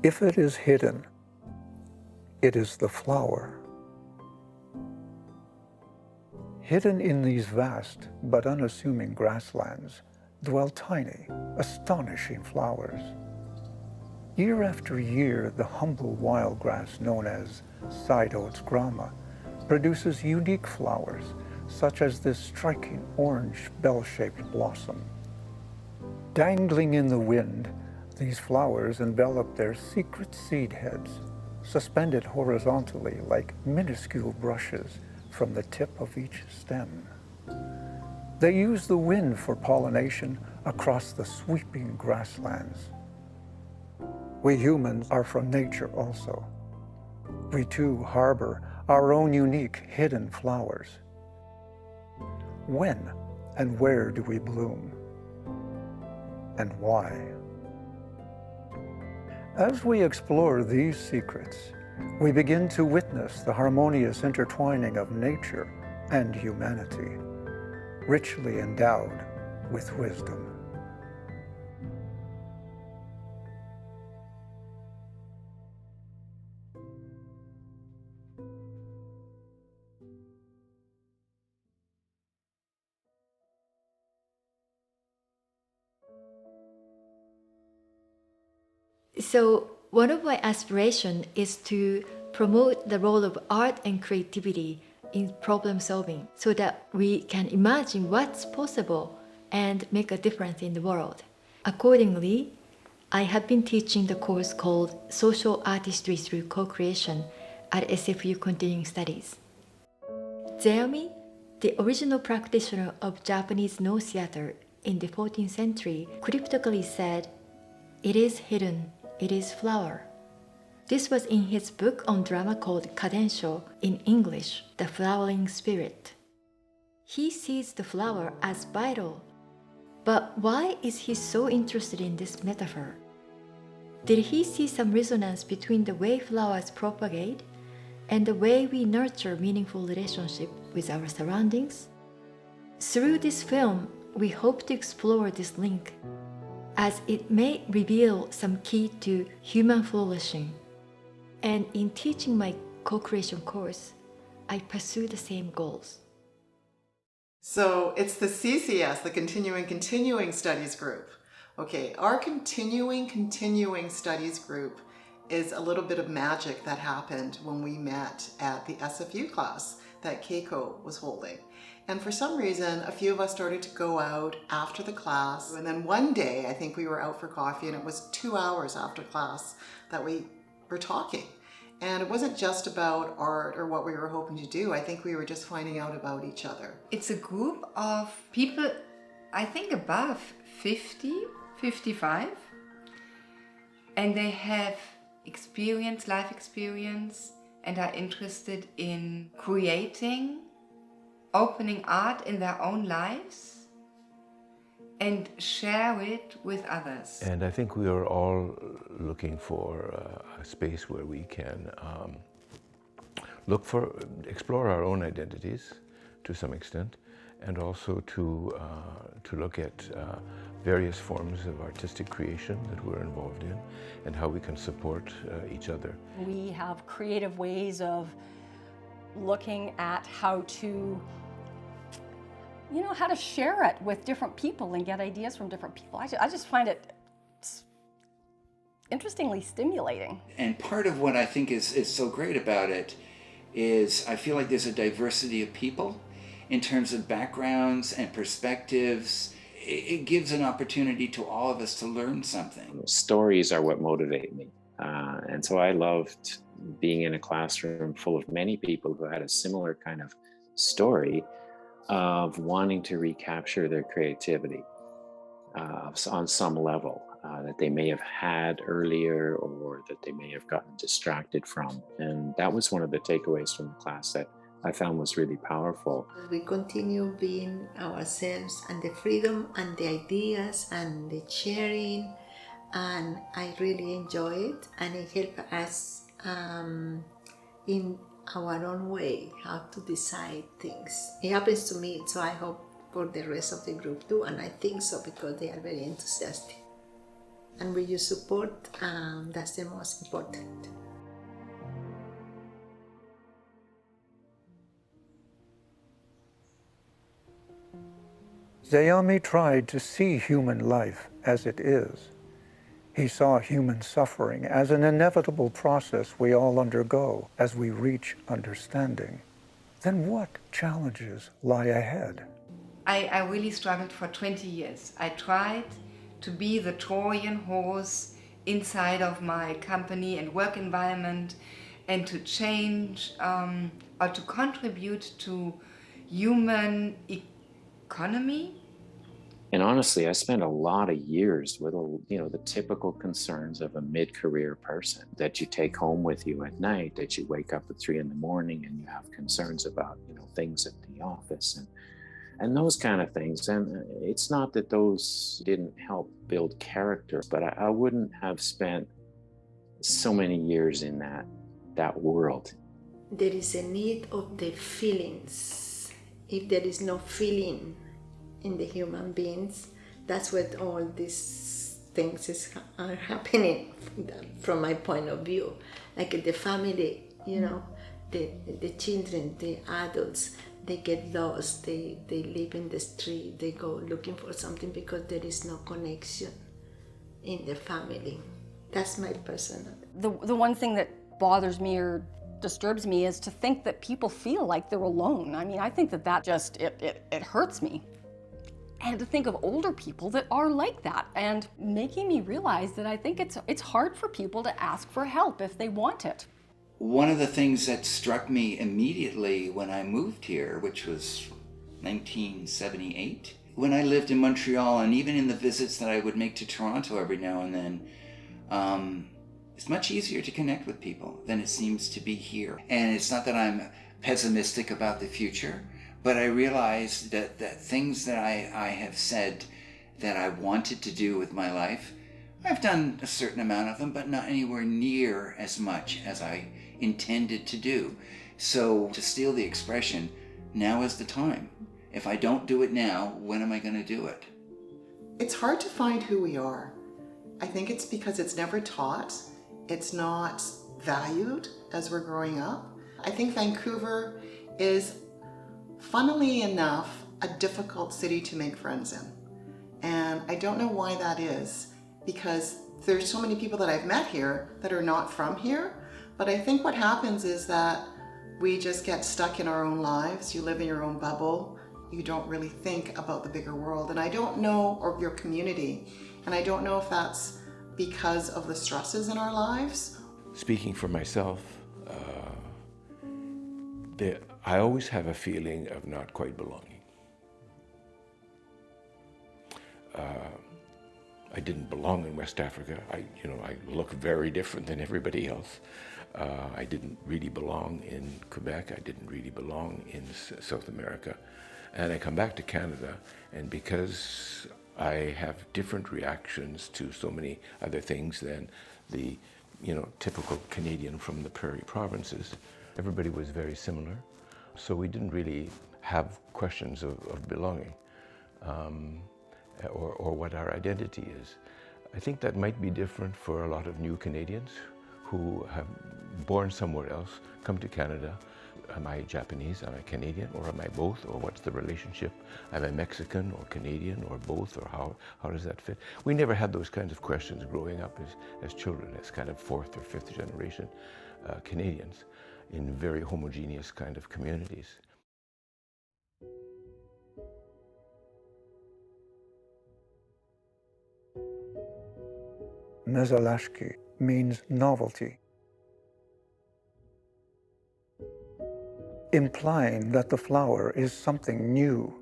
If it is hidden, it is the flower. Hidden in these vast but unassuming grasslands dwell tiny, astonishing flowers. Year after year, the humble wild grass known as side oats grama produces unique flowers, such as this striking orange bell-shaped blossom. Dangling in the wind, these flowers envelop their secret seed heads, suspended horizontally like minuscule brushes from the tip of each stem. They use the wind for pollination across the sweeping grasslands. We humans are from nature also. We too harbor our own unique hidden flowers. When and where do we bloom? And why? As we explore these secrets, we begin to witness the harmonious intertwining of nature and humanity, richly endowed with wisdom. So one of my aspirations is to promote the role of art and creativity in problem solving so that we can imagine what's possible and make a difference in the world. Accordingly, I have been teaching the course called Social Artistry Through Co-Creation at SFU Continuing Studies. Zeomi, the original practitioner of Japanese no theater in the 14th century, cryptically said, "It is hidden, it is flower." This was in his book on drama called Kadensho, in English, The Flowering Spirit. He sees the flower as vital. But why is he so interested in this metaphor? Did he see some resonance between the way flowers propagate and the way we nurture meaningful relationship with our surroundings? Through this film, we hope to explore this link, as it may reveal some key to human flourishing. And in teaching my co-creation course, I pursue the same goals. So it's the CCS, the Continuing Studies Group. Okay, our Continuing Studies Group is a little bit of magic that happened when we met at the SFU class that Keiko was holding. And for some reason, a few of us started to go out after the class. And then one day, I think we were out for coffee, and it was 2 hours after class that we were talking. And it wasn't just about art or what we were hoping to do. I think we were just finding out about each other. It's a group of people, I think above 50, 55. And they have life experience, and are interested in creating, opening art in their own lives and share it with others. And I think we are all looking for a space where we can explore our own identities to some extent, and also to look at various forms of artistic creation that we're involved in and how we can support each other. We have creative ways of looking at how to how to share it with different people and get ideas from different people. I just find it interestingly stimulating. And part of what I think is so great about it is I feel like there's a diversity of people in terms of backgrounds and perspectives. It gives an opportunity to all of us to learn something. Stories are what motivate me. And so I loved being in a classroom full of many people who had a similar kind of story of wanting to recapture their creativity on some level that they may have had earlier or that they may have gotten distracted from. And that was one of the takeaways from the class that I found was really powerful. We continue being ourselves, and the freedom and the ideas and the sharing, and I really enjoy it, and it helps us in our own way how to decide things. It happens to me, so I hope for the rest of the group too, and I think so because they are very enthusiastic. And with your support, that's the most important. Zeami tried to see human life as it is. He saw human suffering as an inevitable process we all undergo as we reach understanding. Then what challenges lie ahead? I really struggled for 20 years. I tried to be the Trojan horse inside of my company and work environment, and to change or to contribute to human economy. And honestly, I spent a lot of years with, the typical concerns of a mid-career person that you take home with you at night, that you wake up at 3 a.m. and you have concerns about, things at the office and those kind of things. And it's not that those didn't help build character, but I wouldn't have spent so many years in that world. There is a need of the feelings. If there is no feeling in the human beings, that's what all these things are happening from my point of view. Like the family, the children, the adults, they get lost, they live in the street, they go looking for something because there is no connection in the family. That's my personal. The one thing that bothers me or disturbs me is to think that people feel like they're alone. I mean, I think that just, it hurts me. And to think of older people that are like that, and making me realize that I think it's hard for people to ask for help if they want it. One of the things that struck me immediately when I moved here, which was 1978, when I lived in Montreal, and even in the visits that I would make to Toronto every now and then, it's much easier to connect with people than it seems to be here. And it's not that I'm pessimistic about the future, but I realized that things that I have said that I wanted to do with my life, I've done a certain amount of them, but not anywhere near as much as I intended to do. So, to steal the expression, now is the time. If I don't do it now, when am I going to do it? It's hard to find who we are. I think it's because it's never taught. It's not valued as we're growing up. I think Vancouver is, funnily enough, a difficult city to make friends in. And I don't know why that is, because there's so many people that I've met here that are not from here. But I think what happens is that we just get stuck in our own lives. You live in your own bubble. You don't really think about the bigger world. And I don't know, or your community, and I don't know if that's because of the stresses in our lives. Speaking for myself, I always have a feeling of not quite belonging. I didn't belong in West Africa. I look very different than everybody else. I didn't really belong in Quebec. I didn't really belong in South America. And I come back to Canada, and because I have different reactions to so many other things than the typical Canadian from the prairie provinces, everybody was very similar. So we didn't really have questions of belonging or what our identity is. I think that might be different for a lot of new Canadians who have born somewhere else, come to Canada. Am I Japanese, am I Canadian, or am I both, or what's the relationship? Am I Mexican or Canadian or both, or how does that fit? We never had those kinds of questions growing up as children, as kind of fourth or fifth generation Canadians in very homogeneous kind of communities. Mezalashki means novelty, implying that the flower is something new.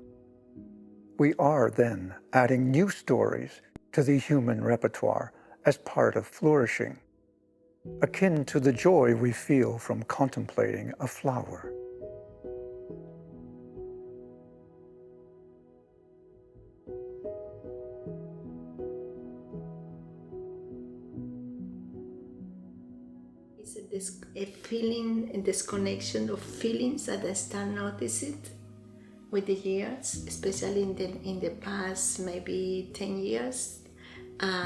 We are then adding new stories to the human repertoire as part of flourishing, akin to the joy we feel from contemplating a flower. Is a feeling, a disconnection of feelings that I start noticing with the years, especially in the past maybe 10 years,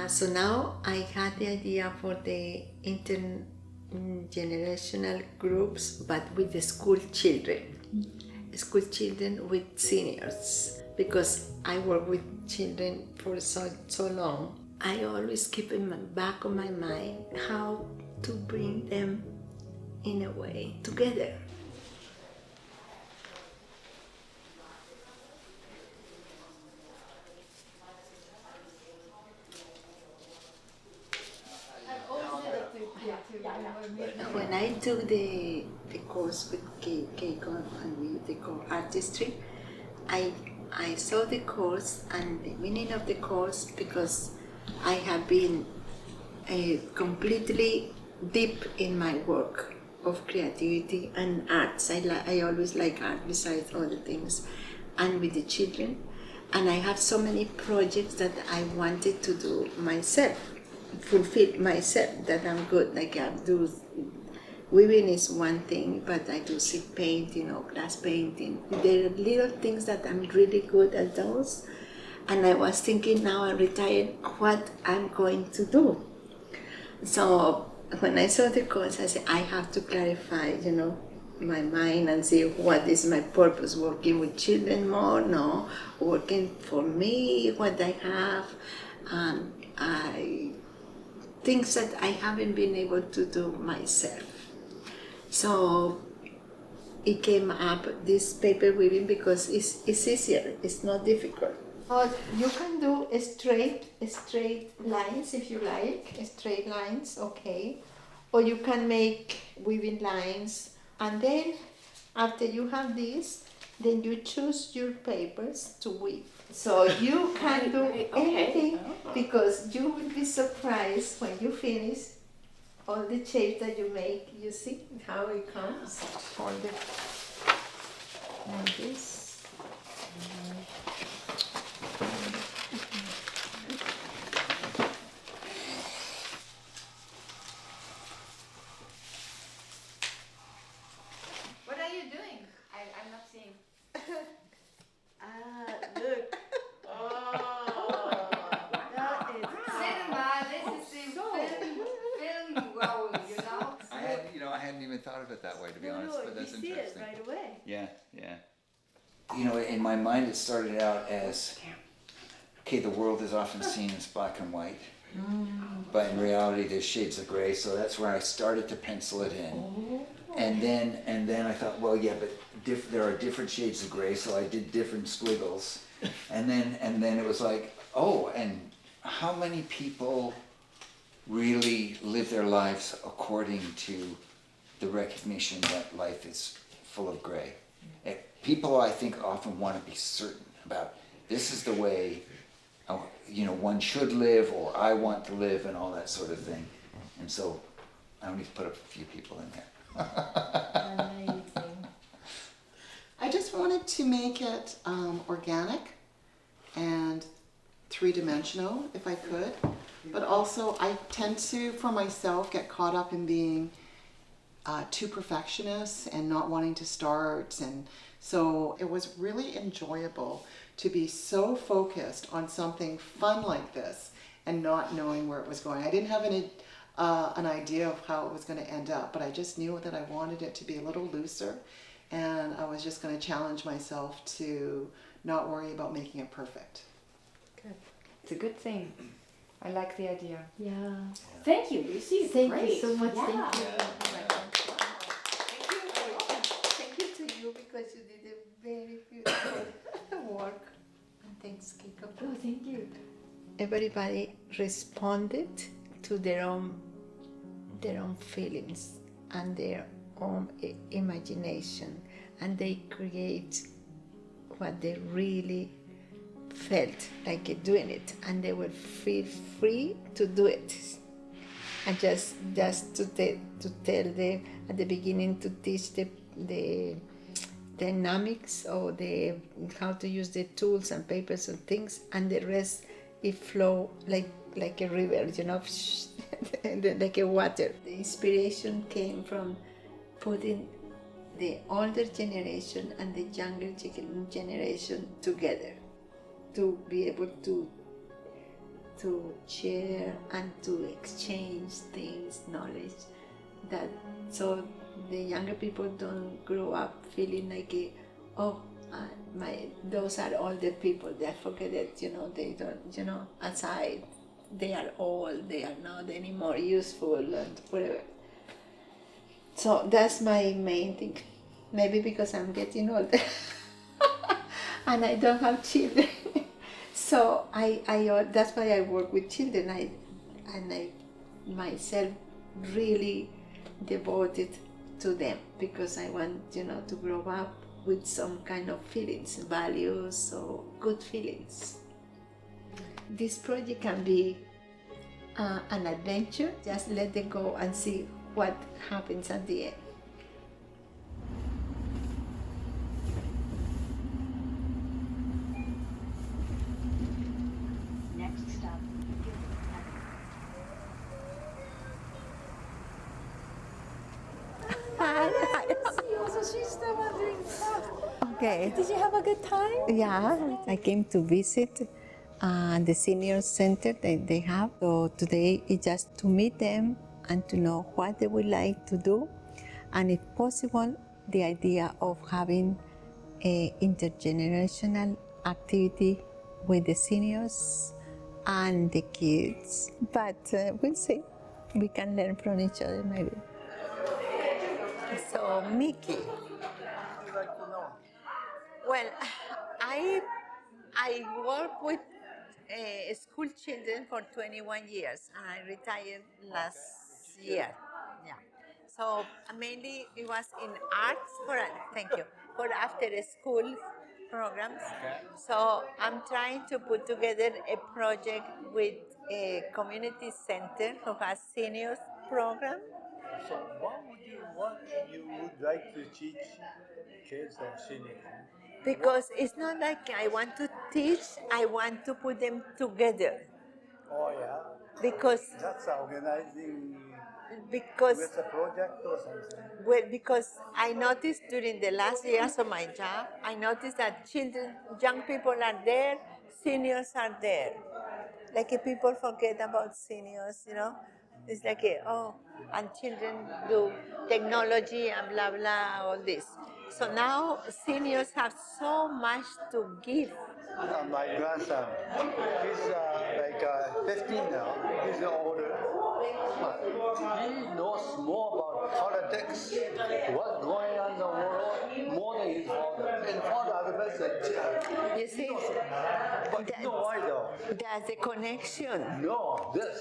So now I had the idea for the intergenerational groups, but with the school children with seniors, because I work with children for so long. I always keep in the back of my mind how to bring them in a way together. When I took the course with Keiko and with the artistry, I saw the course and the meaning of the course, because I have been completely deep in my work of creativity and arts. I always like art besides other things, and with the children. And I have so many projects that I wanted to do myself, fulfill myself, that I'm good. Like I do, weaving is one thing, but I do silk painting or glass painting. There are little things that I'm really good at those. And I was thinking, now I'm retired, what I'm going to do. So when I saw the course, I said, I have to clarify, my mind and see what is my purpose, working with children more, no, working for me, what I have, and things that I haven't been able to do myself. So it came up, this paper weaving, because it's easier, it's not difficult. You can do straight lines if you like, straight lines, okay. Or you can make weaving lines, and then after you have this, then you choose your papers to weave. So you can do anything, because you will be surprised when you finish all the shapes that you make. You see how it comes, all the like this. What are you doing? I'm not seeing. Look. Cinema, this is the film world, I hadn't even thought of it that way, to be honest, but that's interesting. Right away. Yeah. In my mind it started out as, okay, the world is often seen as black and white, but in reality there's shades of gray, so that's where I started to pencil it in. And then I thought, well, yeah, but there are different shades of gray, so I did different squiggles. And then it was like, oh, and how many people really live their lives according to the recognition that life is full of gray? People, I think, often want to be certain about, this is the way one should live, or I want to live, and all that sort of thing. And so I only put a few people in there. Amazing. I just wanted to make it organic and three-dimensional, if I could. But also, I tend to, for myself, get caught up in being too perfectionist and not wanting to start. And so it was really enjoyable to be so focused on something fun like this and not knowing where it was going. I didn't have an idea of how it was going to end up, but I just knew that I wanted it to be a little looser, and I was just going to challenge myself to not worry about making it perfect. Good. It's a good thing. I like the idea. Yeah. Thank you, Lucy. Thank Great. you so much. Yeah. Thank you. Thank you to you, because you did a very beautiful work. And thanks, Keiko. Oh, thank you. Everybody responded to their own feelings and their own imagination, and they create what they really felt like doing it, and they will feel free to do it. And just to tell them at the beginning, to teach the dynamics or how to use the tools and papers and things, and the rest it flow like a river, like a water. The inspiration came from putting the older generation and the younger generation together, to be able to to share and to exchange things, knowledge, that so the younger people don't grow up feeling like, those are older people. They forget that, they don't, aside, they are old, they are not anymore useful and whatever. So that's my main thing. Maybe because I'm getting older and I don't have children. So that's why I work with children. I myself really devoted to them because I want, to grow up with some kind of feelings, values, or good feelings. This project can be an adventure. Just let them go and see what happens at the end. Next stop. So she's still wondering. Okay. Did you have a good time? Yeah, I came to visit the senior center that they have. So today is just to meet them and to know what they would like to do, and if possible, the idea of having an intergenerational activity with the seniors and the kids. But we'll see. We can learn from each other maybe. So, Mickey. What would you like to know? Well, I work with school children for 21 years, and I retired last year. Yeah. So mainly it was in arts for after school programs. So I'm trying to put together a project with a community center who has seniors program. So what you would like to teach kids or seniors? Because it's not like I want to teach, I want to put them together. Oh yeah. Because That's organizing because with a project or something. well, because I noticed during the last years of my job, I noticed that children, young people are there, seniors are there. Like people forget about seniors, It's like, and children do technology and blah, blah, all this. So now seniors have so much to give. My grandson, he's like 15 now. He's older. But he knows more about politics, what's going on in the world, more than his father. And father has the best. You see, But you know why though? there's a connection. No, this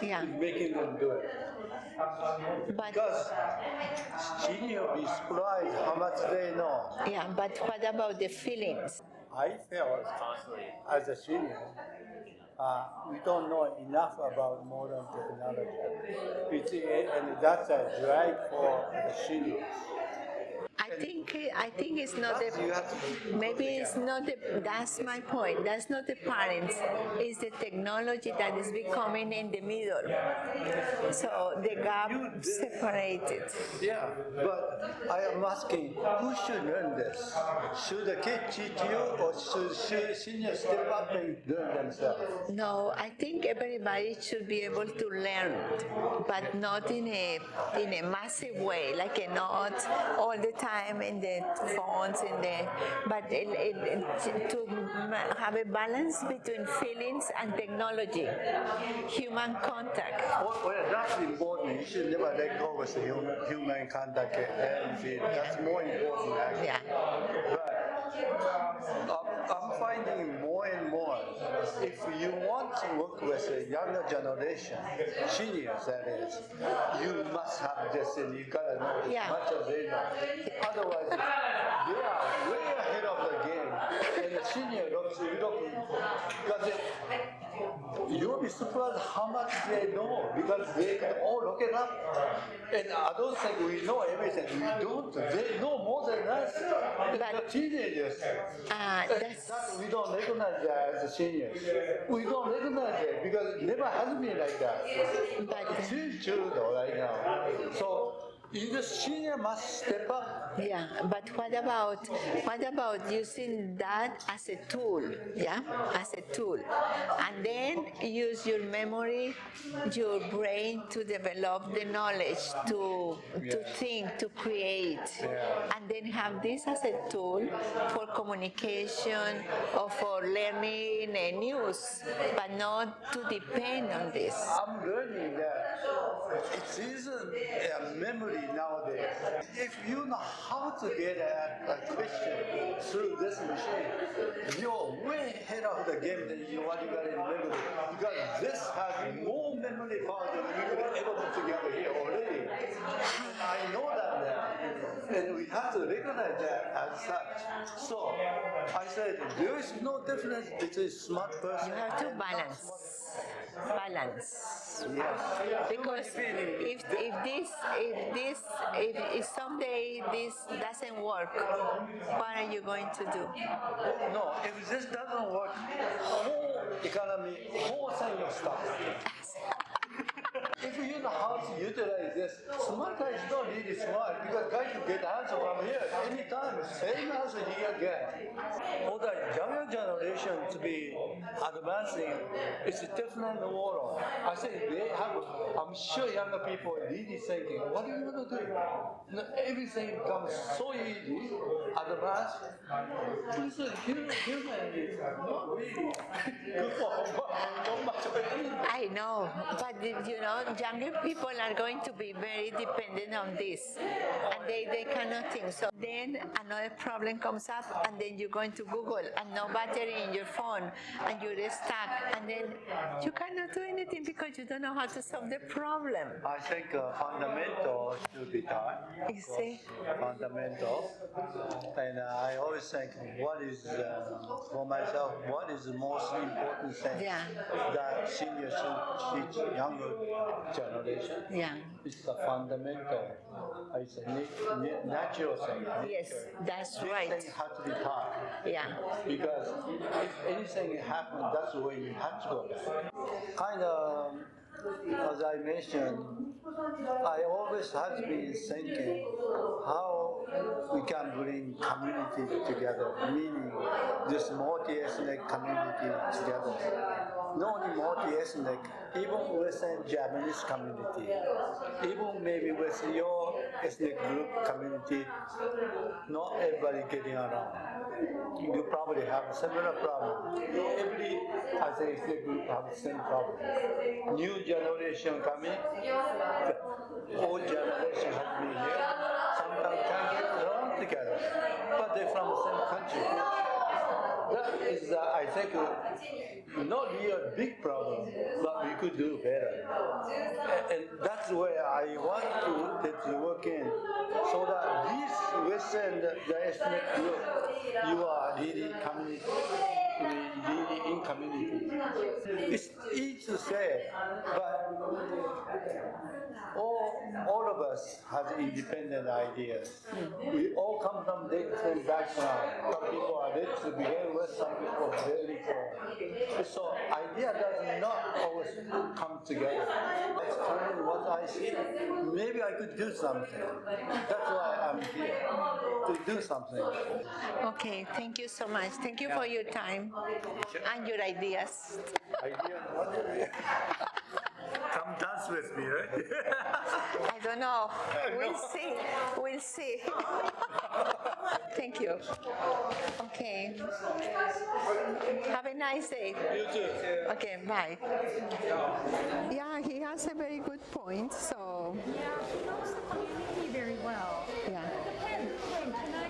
is making them do it. But, Because senior will be surprised how much they know. yeah, but what about the feelings? I felt as a senior, we don't know enough about modern technology. And that's a drag for the seniors. I think it's not maybe it's not that's my point. That's not the parents. It's the technology that is becoming in the middle. So the gap separated. Yeah, but I am asking, who should learn this? Should the kids teach you, or should seniors step up and learn themselves? No, I think everybody should be able to learn, but not in a massive way, like not all the time in the phones, but to have a balance between feelings and technology, human contact. Well, that's important. You should never let go of the human contact and feel. That's more important, actually. Yeah. But I'm finding more and more, if you want to work with a younger generation, seniors that is, you must have this and you gotta know as much as they know. Otherwise, they are way ahead of the game. And the senior because you'll be surprised how much they know, because they can all look it up. And I don't think we know everything. We don't. They know more than us. But the teenagers. We don't recognize that as seniors. We don't recognize it because it never has been like that. But it is true though right now. So The senior must step up. Yeah, but what about using that as a tool? Yeah, as a tool, and then use your memory, your brain to develop the knowledge, to think, to create, and then have this as a tool for communication or for learning news, but not to depend on this. I'm learning that it isn't a memory nowadays. If you know how to get at a question through this machine, you're way ahead of the game than what you got in memory. Because this has more memory power than we could ever put together here already. And I know that now. And we have to recognize that as such. So I said, there is no difference between smart person. You have to and balance. Yes. Because if someday this doesn't work, what are you going to do? No, if this doesn't work, whole economy, whole thing will stop. If you know how to utilize this, smart guy is not really smart because guy can get answer from here anytime, same answer he can get. For the younger generation to be advancing, it's a different world. I say they have, I'm sure younger people are really thinking, what are you going to do? You know, everything becomes so easy, advanced. Human is not really good for not much of anything. I know, but you know, younger people are going to be very dependent on this, and they cannot think. So then another problem comes up, and then you're going to Google, and no battery in your phone, and you're stuck, and then you cannot do anything because you don't know how to solve the problem. I think fundamental should be taught. You see? Fundamental. And I always think, what is, for myself, what is the most important thing that seniors should teach younger generation? Yeah. It's a fundamental. It's a natural thing. Yes, that's This right. thing has to be taught. Yeah. Because if anything happens, that's the way you have to go. Kind of, as I mentioned, I always have been thinking how we can bring community together, meaning this multi-ethnic community together. Not only multi-ethnic, even within Japanese community, even maybe with your ethnic group community, not everybody getting along. You probably have a similar problem. Every, I say, ethnic group have the same problem. New generation coming, old generation has been here, sometimes can't get along together, but they're from the same country. That is, I think, not really a big problem, but we could do better. And that's where I want to work in, so that this within the ethnic group, you are really community, really in community. It's easy to say, but all of us have independent ideas. We all come from different backgrounds. Some people are rich to begin with, some people are very poor. So idea does not always come together. That's kind of what I see. Maybe I could do something. That's why I'm here, to do something. Okay, thank you so much. Thank you for your time and your ideas. Idea what? Come dance with me, right? I don't know. We'll see. We'll see. Thank you. Okay. Have a nice day. You too. Okay, bye. Yeah, he has a very good point. So, Yeah, he knows the community very well. yeah. Pen, can I?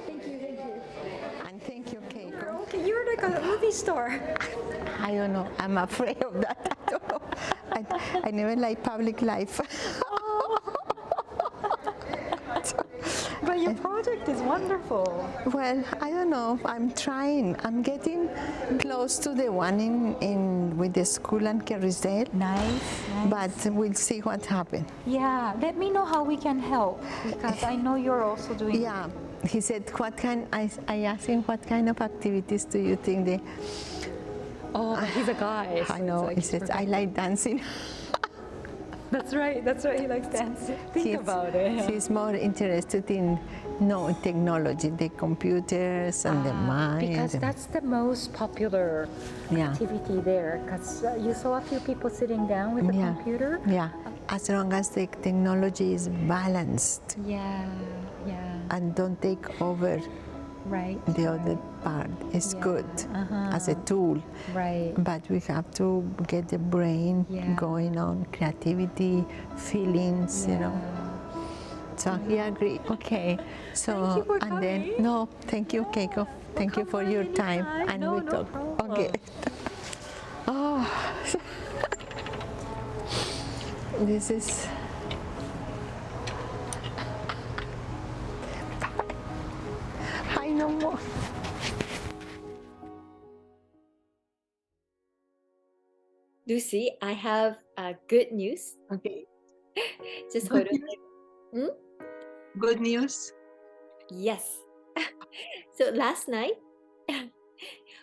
Thank you. And thank you, Keiko. Okay, you're like a movie star. I don't know. I'm afraid of that. I don't know. I never like public life. But your project is wonderful. Well, I don't know. I'm trying. I'm getting close to the one in with the school in Kerrisdale. Nice. But we'll see what happens. Yeah, let me know how we can help because I know you're also doing. Yeah. He said, "What kind?" I asked him, "What kind of activities do you think they?" Oh, but he's a guy. I know. He says, "I like dancing." That's right. He likes dance. Think about it. He's more interested in technology, the computers and the mind. Because that's the most popular activity there. Because you saw a few people sitting down with the computer. Yeah, as long as the technology is balanced. Yeah. And don't take over. Right. The other part is good as a tool. Right. But we have to get the brain going on, creativity, feelings, you know. So he agreed. Okay. So thank you for and coming. then thank you, Keiko. Thank you for your time. And no, we no talk. problem. Okay. Oh, this is. No more. Lucy, I have good news. Okay. Just hold on. Good news? Yes. So last night,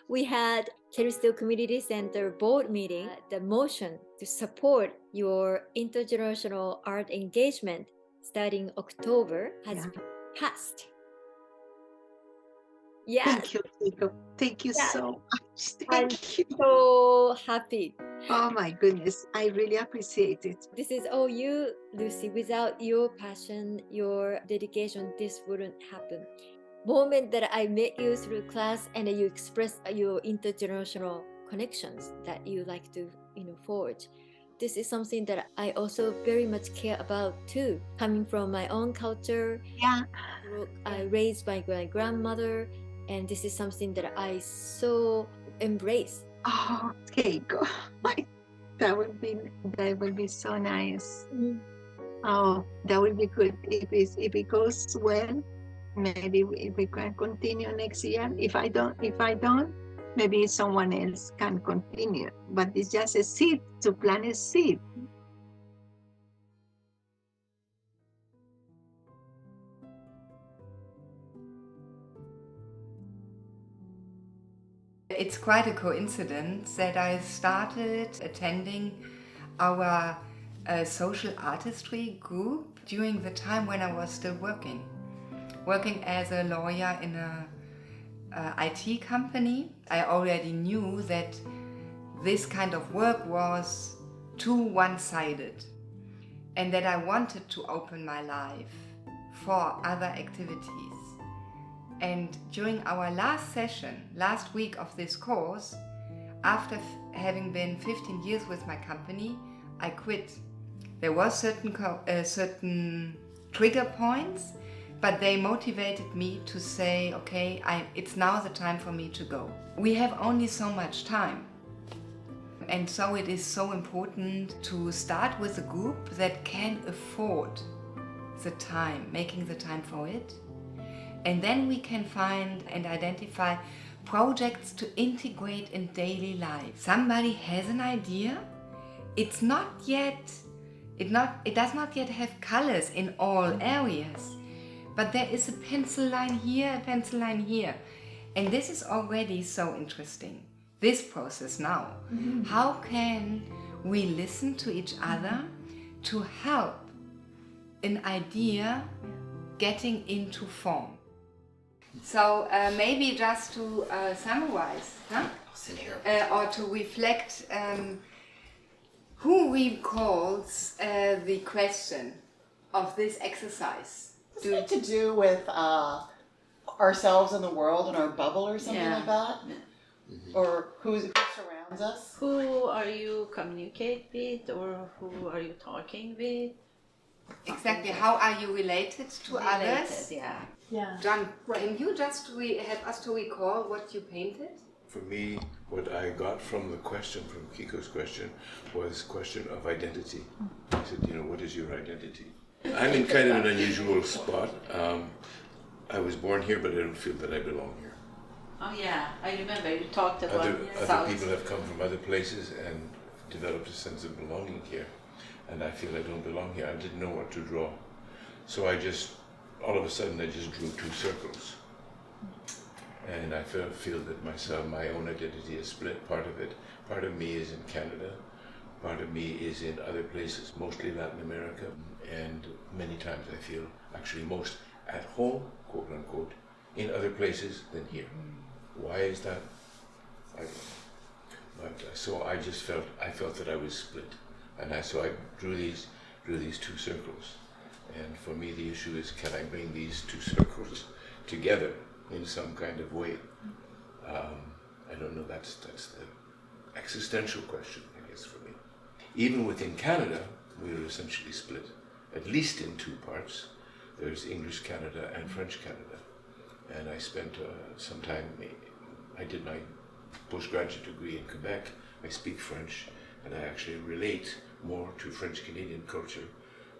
we had Cherry Community Center board meeting. The motion to support your intergenerational art engagement starting October has been passed. Yeah. Thank you, Keiko. Thank you so much. Thank you. So happy. Oh my goodness, I really appreciate it. This is all you, Lucy. Without your passion, your dedication, this wouldn't happen. Moment that I met you through class and you expressed your intergenerational connections that you like to, forge. This is something that I also very much care about too. Coming from my own culture, I raised by my grandmother, and this is something that I so embrace. Oh, Keiko, that would be so nice. Oh, that would be good if it goes well. Maybe we can continue next year. If I don't, maybe someone else can continue. But it's just a seed, to plant a seed. It's quite a coincidence that I started attending our social artistry group during the time when I was still working as a lawyer in a IT company. I already knew that this kind of work was too one-sided and that I wanted to open my life for other activities. And during our last session, last week of this course, after having been 15 years with my company, I quit. There were certain trigger points, but they motivated me to say, okay, it's now the time for me to go. We have only so much time. And so it is so important to start with a group that can afford the time, making the time for it. And then we can find and identify projects to integrate in daily life. Somebody has an idea. It does not yet have colors in all areas, but there is a pencil line here, a pencil line here. And this is already so interesting, this process now. Mm-hmm. How can we listen to each other to help an idea getting into form? So maybe just to summarize, or to reflect, who recalls the question of this exercise? Does it to do with ourselves in the world and our bubble or something like that? Mm-hmm. Or who surrounds us? Who are you communicate with, or who are you talking with? Exactly. How are you related to others? Yeah. John, can you just help us to recall what you painted? For me, what I got from the question, from Keiko's question, was question of identity. I said, what is your identity? I'm in kind of an unusual spot. I was born here, but I don't feel that I belong here. Oh yeah, I remember you talked about other people have come from other places and developed a sense of belonging here. And I feel I don't belong here. I didn't know what to draw. So all of a sudden I just drew two circles. And I feel that my own identity is split. Part of me is in Canada, part of me is in other places, mostly Latin America, and many times I feel actually most at home, quote unquote, in other places than here. Why is that? I don't know. But so I just felt that I was split, and so I drew these two circles. And for me, the issue is, can I bring these two circles together in some kind of way? I don't know. That's the existential question, I guess, for me. Even within Canada, we are essentially split, at least in two parts. There's English Canada and French Canada. And I spent some time, I did my postgraduate degree in Quebec. I speak French, and I actually relate more to French Canadian culture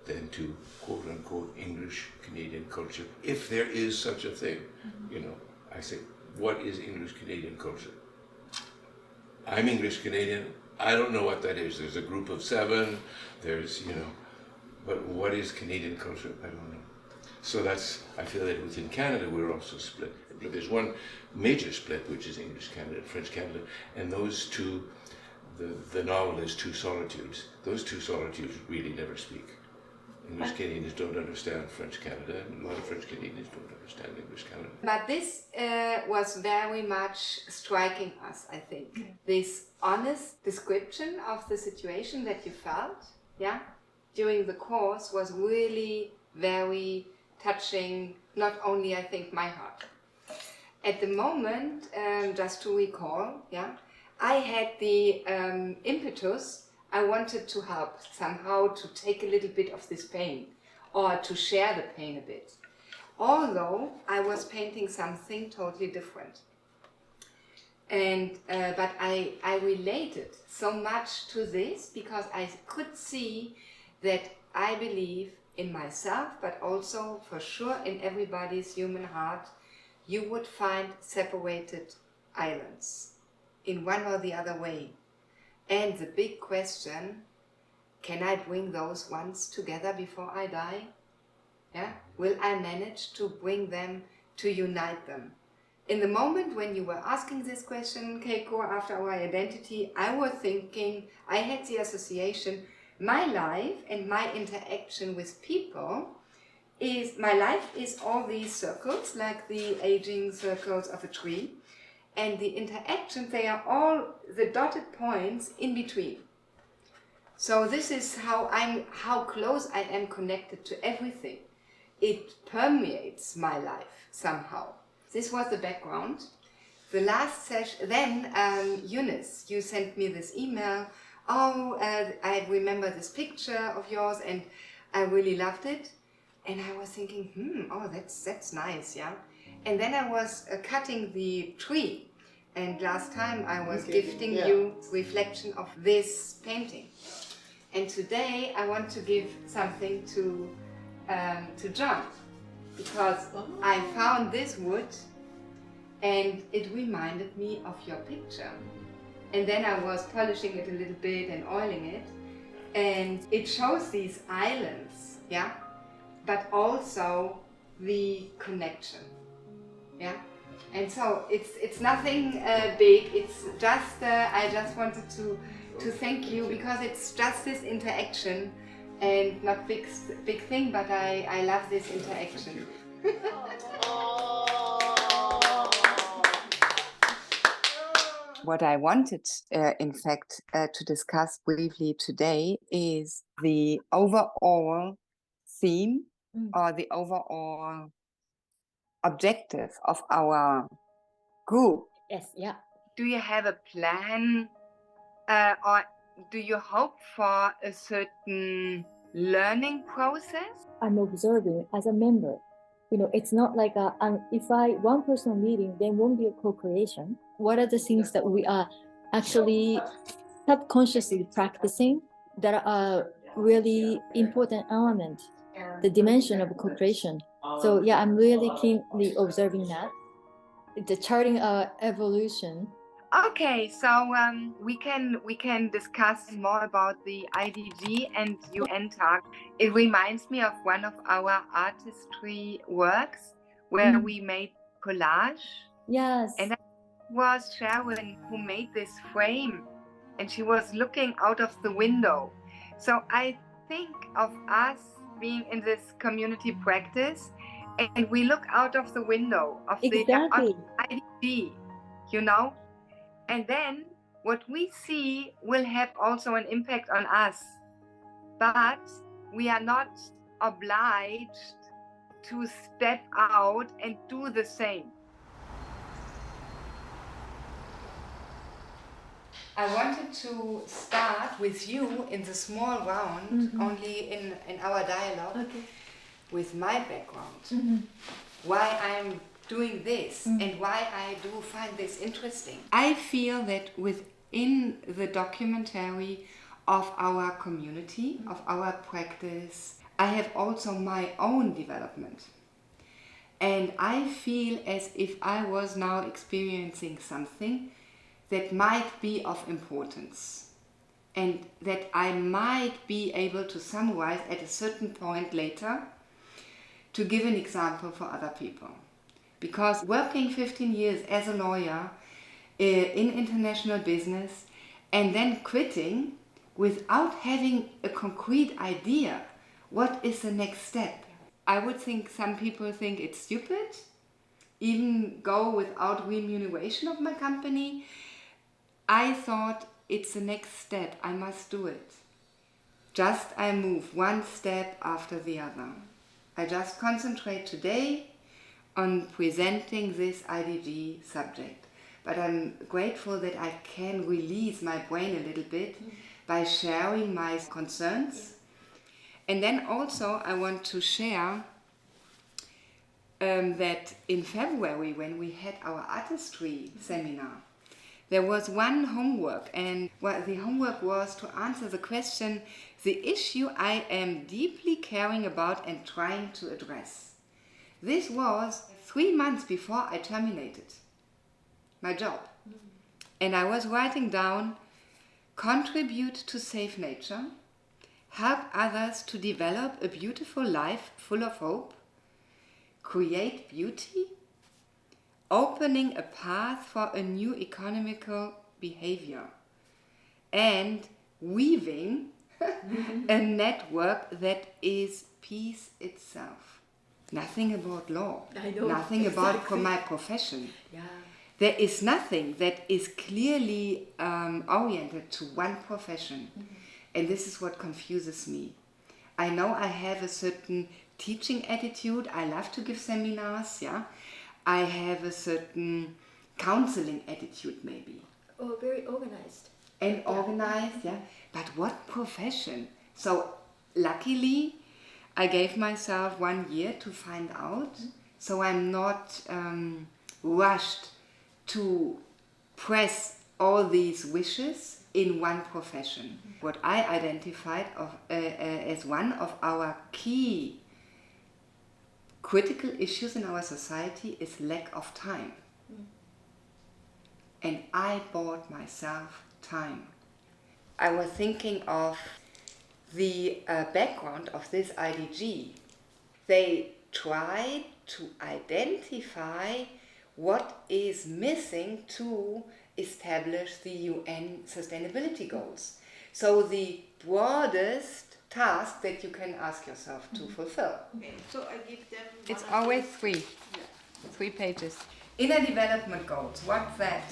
than to quote unquote English Canadian culture, if there is such a thing. You know, I say, what is English Canadian culture? I'm English Canadian. I don't know what that is. There's a group of 7. There's, you know, but what is Canadian culture? I don't know. So I feel that within Canada we're also split. There's one major split, which is English Canada and French Canada, and those two, the novel is Two Solitudes. Those two solitudes really never speak. English Canadians don't understand French Canada, and a lot of French Canadians don't understand English Canada. But this was very much striking us, I think. This honest description of the situation that you felt, yeah, during the course was really very touching, not only, I think, my heart. At the moment, just to recall, yeah, I had the impetus. I wanted to help somehow to take a little bit of this pain or to share the pain a bit. Although I was painting something totally different. And but I related so much to this because I could see that I believe in myself, but also for sure in everybody's human heart, you would find separated islands in one or the other way. And the big question, can I bring those ones together before I die? Yeah? Will I manage to bring them, to unite them? In the moment when you were asking this question, Keiko, after our identity, I was thinking, I had the association, my life and my interaction with people my life is all these circles, like the aging circles of a tree. And the interactions, they are all the dotted points in between. So this is how close I am connected to everything. It permeates my life somehow. This was the background. The last session, then Eunice, you sent me this email. I remember this picture of yours and I really loved it. And I was thinking, that's nice, yeah. And then I was cutting the tree. And last time I was gifting you reflection of this painting. And today I want to give something to John, because I found this wood and it reminded me of your picture. And then I was polishing it a little bit and oiling it, and it shows these islands, yeah, but also the connection, yeah. And so it's nothing big. It's just I just wanted to thank you because it's just this interaction, and not big thing, but I love this interaction. What I wanted, in fact, to discuss briefly today is the overall theme or the overall objective of our group. Yes, yeah. Do you have a plan or do you hope for a certain learning process? I'm observing as a member. You know, it's not like if one person leading, then won't be a co-creation. What are the things that we are actually subconsciously practicing that are really important element, the dimension of co-creation. So yeah, I'm really keenly observing that. The charting evolution. Okay, so we can discuss more about the IDG and UN talk. It reminds me of one of our artistry works where we made collage. Yes. And that was Sharon who made this frame and she was looking out of the window. So I think of us being in this community practice, and we look out of the window of Exactly. the IDG, you know, and then what we see will have also an impact on us, but we are not obliged to step out and do the same. I wanted to start with you in the small round, only in our dialogue, with my background, why I'm doing this and why I do find this interesting. I feel that within the documentary of our community, of our practice, I have also my own development. And I feel as if I was now experiencing something that might be of importance and that I might be able to summarize at a certain point later to give an example for other people. Because working 15 years as a lawyer in international business and then quitting without having a concrete idea, what is the next step? I would think some people think it's stupid, even go without remuneration of my company. I thought it's the next step, I must do it. Just I move one step after the other. I just concentrate today on presenting this IDG subject. But I'm grateful that I can release my brain a little bit by sharing my concerns. And then also I want to share that in February, when we had our artistry seminar, there was one homework, and the homework was to answer the question, the issue I am deeply caring about and trying to address. This was 3 months before I terminated my job. And I was writing down, contribute to save nature, help others to develop a beautiful life full of hope, create beauty, opening a path for a new economical behavior, and weaving a network that is peace itself. Nothing about law, nothing about my profession. Yeah. There is nothing that is clearly oriented to one profession. And this is what confuses me. I know I have a certain teaching attitude. I love to give seminars, yeah. I have a certain counseling attitude, maybe. Oh, very organized. And organized, yeah. But what profession? So luckily, I gave myself 1 year to find out. So I'm not rushed to press all these wishes in one profession. What I identified as one of our key critical issues in our society is lack of time. And I bought myself time. I was thinking of the background of this IDG. They tried to identify what is missing to establish the UN sustainability goals. So the broadest task that you can ask yourself to fulfill. Okay, so I give them. It's always 3 pages. Inner development goals, what's that?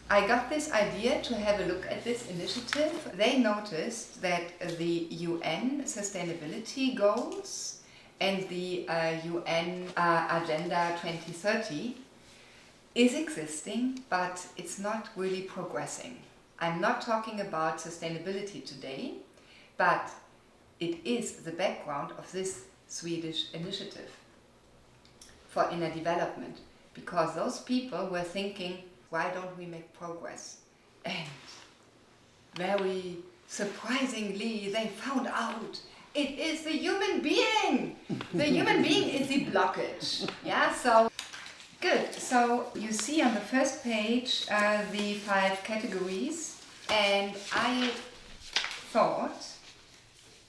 I got this idea to have a look at this initiative. They noticed that the UN sustainability goals and the UN Agenda 2030 is existing, but it's not really progressing. I'm not talking about sustainability today, but it is the background of this Swedish initiative for inner development, because those people were thinking, why don't we make progress? And very surprisingly, they found out it is the human being. The human being is the blockage. Yeah, so good. So you see on the first page the 5 categories, and I thought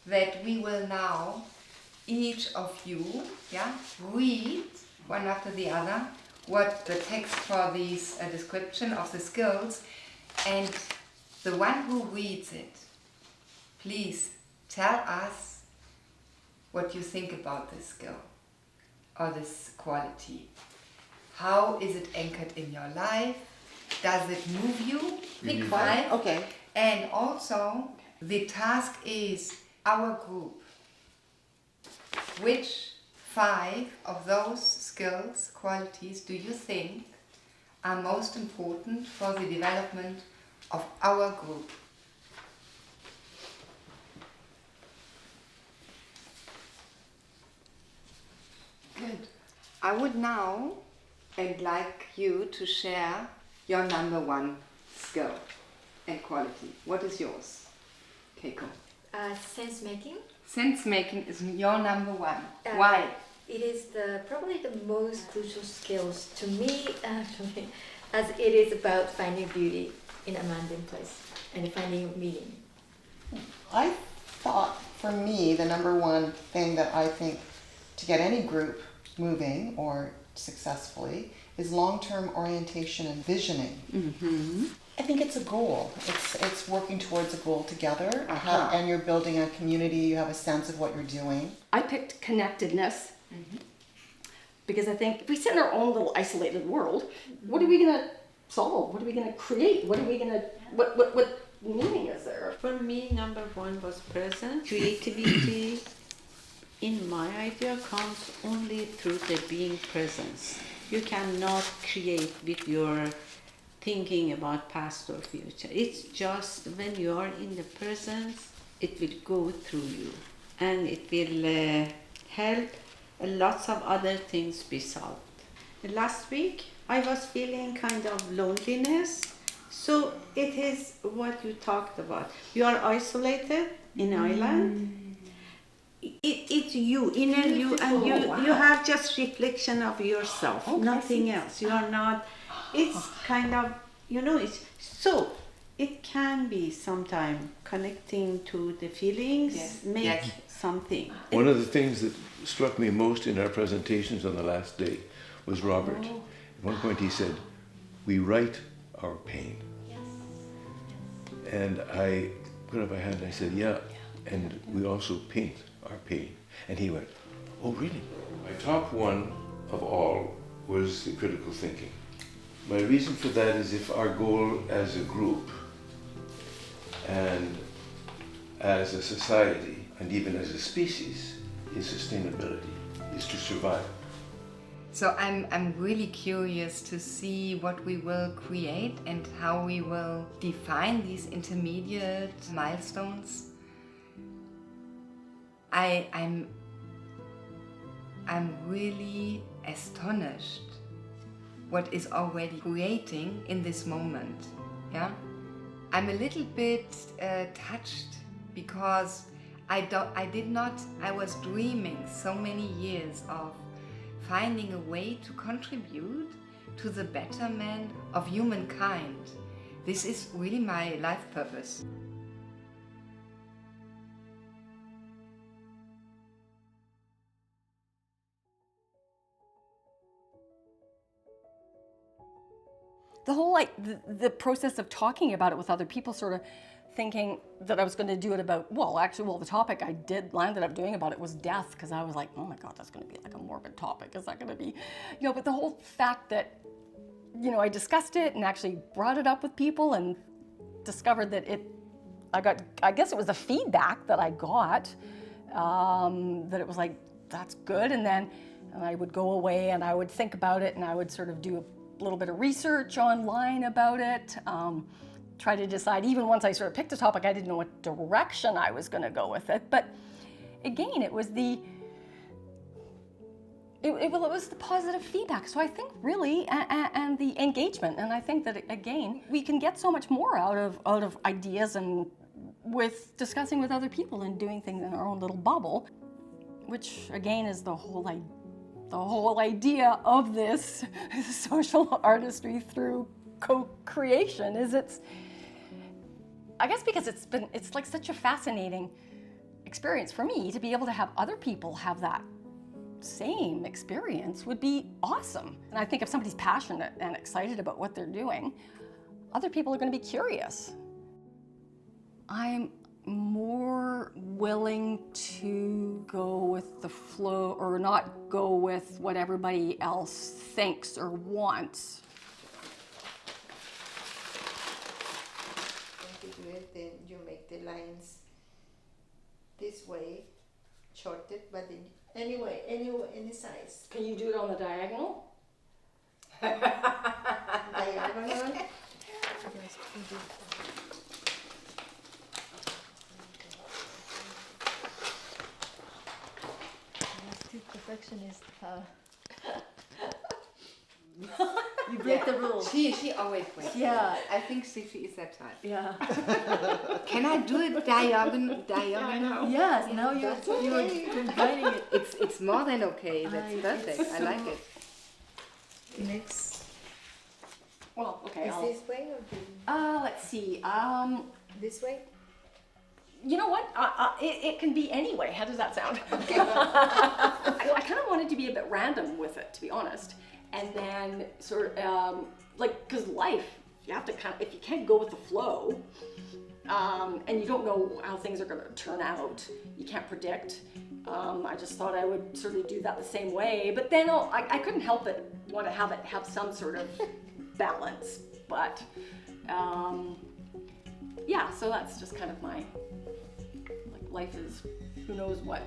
that we will now, each of you, read one after the other what the text for these description of the skills, and the one who reads it, please tell us what you think about this skill or this quality. How is it anchored in your life? Does it move you? Pick 5. Okay. And also, the task is our group. Which 5 of those skills, qualities, do you think are most important for the development of our group? Good. I would now like you to share your number 1 skill and quality. What is yours, Keiko? Sense making. Sense making is your number 1. Why? It is probably the most crucial skills to me, actually, as it is about finding beauty in a mundane place and finding meaning. I thought for me, the number one thing that I think to get any group moving or successfully is long-term orientation and visioning. Mm-hmm. I think it's a goal. It's working towards a goal together, and you're building a community. You have a sense of what you're doing. I picked connectedness because I think if we sit in our own little isolated world, what are we going to solve? What are we going to create? What are we going to, what meaning is there? For me, number 1 was presence. Creativity, in my idea, comes only through the being presence. You cannot create with your thinking about past or future. It's just when you are in the presence, it will go through you, and it will help lots of other things be solved. Last week, I was feeling kind of loneliness. So it is what you talked about. You are isolated in island. It's you, inner you, and you have just reflection of yourself, nothing else. You are not, it's kind of, it's, so it can be sometime connecting to the feelings, make something. One of the things that struck me most in our presentations on the last day was Robert. At one point he said, "We write our pain." And I put up my hand and I said, "Yeah, and we also paint our pain." And he went, "Oh, really?" My top one of all was the critical thinking. My reason for that is if our goal as a group and as a society and even as a species is sustainability, is to survive. So I'm really curious to see what we will create and how we will define these intermediate milestones. I'm really astonished what is already creating in this moment. Yeah, I'm a little bit touched because I was dreaming so many years of finding a way to contribute to the betterment of humankind. This is really my life purpose. The whole the process of talking about it with other people, sort of thinking that I was going to do it about, the topic I landed up doing about it was death, because I was like, oh my God, that's going to be like a morbid topic. Is that going to be, but the whole fact that, I discussed it and actually brought it up with people and discovered that I guess it was the feedback that I got, that it was like, that's good. And then I would go away and I would think about it and I would sort of do a little bit of research online about it, try to decide, even once I sort of picked a topic, I didn't know what direction I was going to go with it. But again, it was the positive feedback. So I think really, and the engagement, and I think that again, we can get so much more out of ideas and with discussing with other people and doing things in our own little bubble, which again is the whole idea of this social artistry through co-creation. I guess because it's like such a fascinating experience for me to be able to have other people have that same experience would be awesome. And I think if somebody's passionate and excited about what they're doing, other people are going to be curious. I'm more willing to go with the flow or not go with what everybody else thinks or wants. When you do it, then you make the lines this way, shorted, but then anyway, any size. Can you do it on the diagonal? Diagonal. Perfectionist. You break the rules. She always breaks. Yeah. I think Sifi is that type. Yeah. Can I do it diagonal? Yes. Now you're combining it. It's more than okay. That's perfect. I like it. Next. Well, okay. Is this way or Let's see. this way? You know what? It can be any way. How does that sound? I kind of wanted to be a bit random with it, to be honest. And then sort of, because life, you have to if you can't go with the flow, and you don't know how things are going to turn out, you can't predict. I just thought I would sort of do that the same way. But then I couldn't help it, want to have some sort of balance. But, yeah, so that's just kind of my... life is who knows what.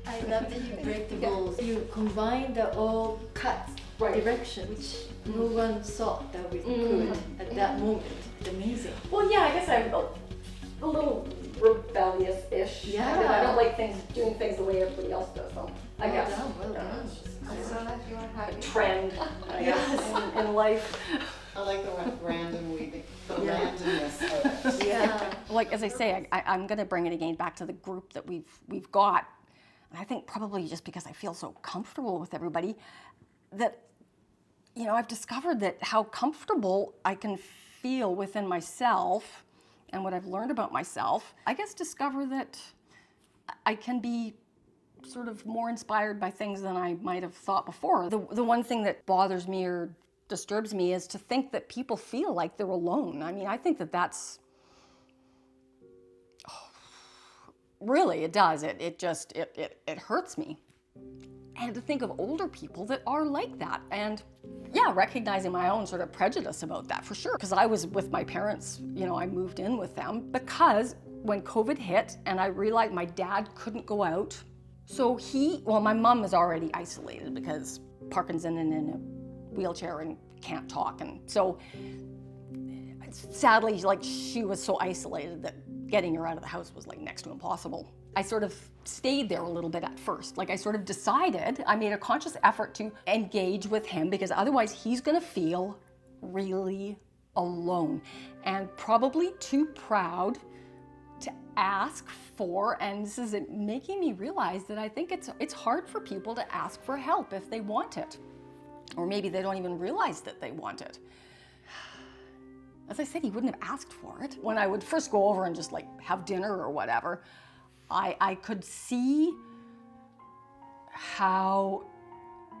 I love that you break the rules. You combine the all cuts direction, which no one thought that we could at that moment. It's amazing. Well, yeah, I guess I'm a little rebellious-ish. Yeah. I don't like doing things the way everybody else does, so I guess. Well done. As long as you are happy. A trend, I guess, in life. I like the word random weaving, the randomness of it. Yeah. Like, as I say, I'm going to bring it again back to the group that we've got. And I think probably just because I feel so comfortable with everybody that, I've discovered that how comfortable I can feel within myself and what I've learned about myself, I guess discover that I can be sort of more inspired by things than I might have thought before. The one thing that bothers me or disturbs me is to think that people feel like they're alone. I mean, I think that's... really, it does. It just hurts me. And to think of older people that are like that. And yeah, recognizing my own sort of prejudice about that, for sure. Because I was with my parents, I moved in with them because when COVID hit and I realized my dad couldn't go out, so my mom was already isolated because Parkinson and in a wheelchair and can't talk. And so sadly, she was so isolated that getting her out of the house was next to impossible. I sort of stayed there a little bit at first. I sort of decided, I made a conscious effort to engage with him because otherwise he's gonna feel really alone and probably too proud to ask for, and this is making me realize that I think it's hard for people to ask for help if they want it. Or maybe they don't even realize that they want it. As I said, he wouldn't have asked for it. When I would first go over and just have dinner or whatever, I could see how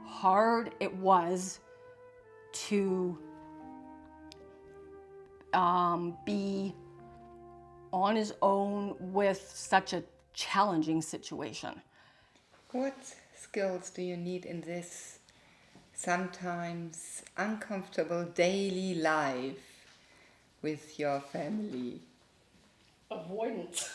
hard it was to be on his own with such a challenging situation. What skills do you need in this sometimes uncomfortable daily life with your family? Avoidance.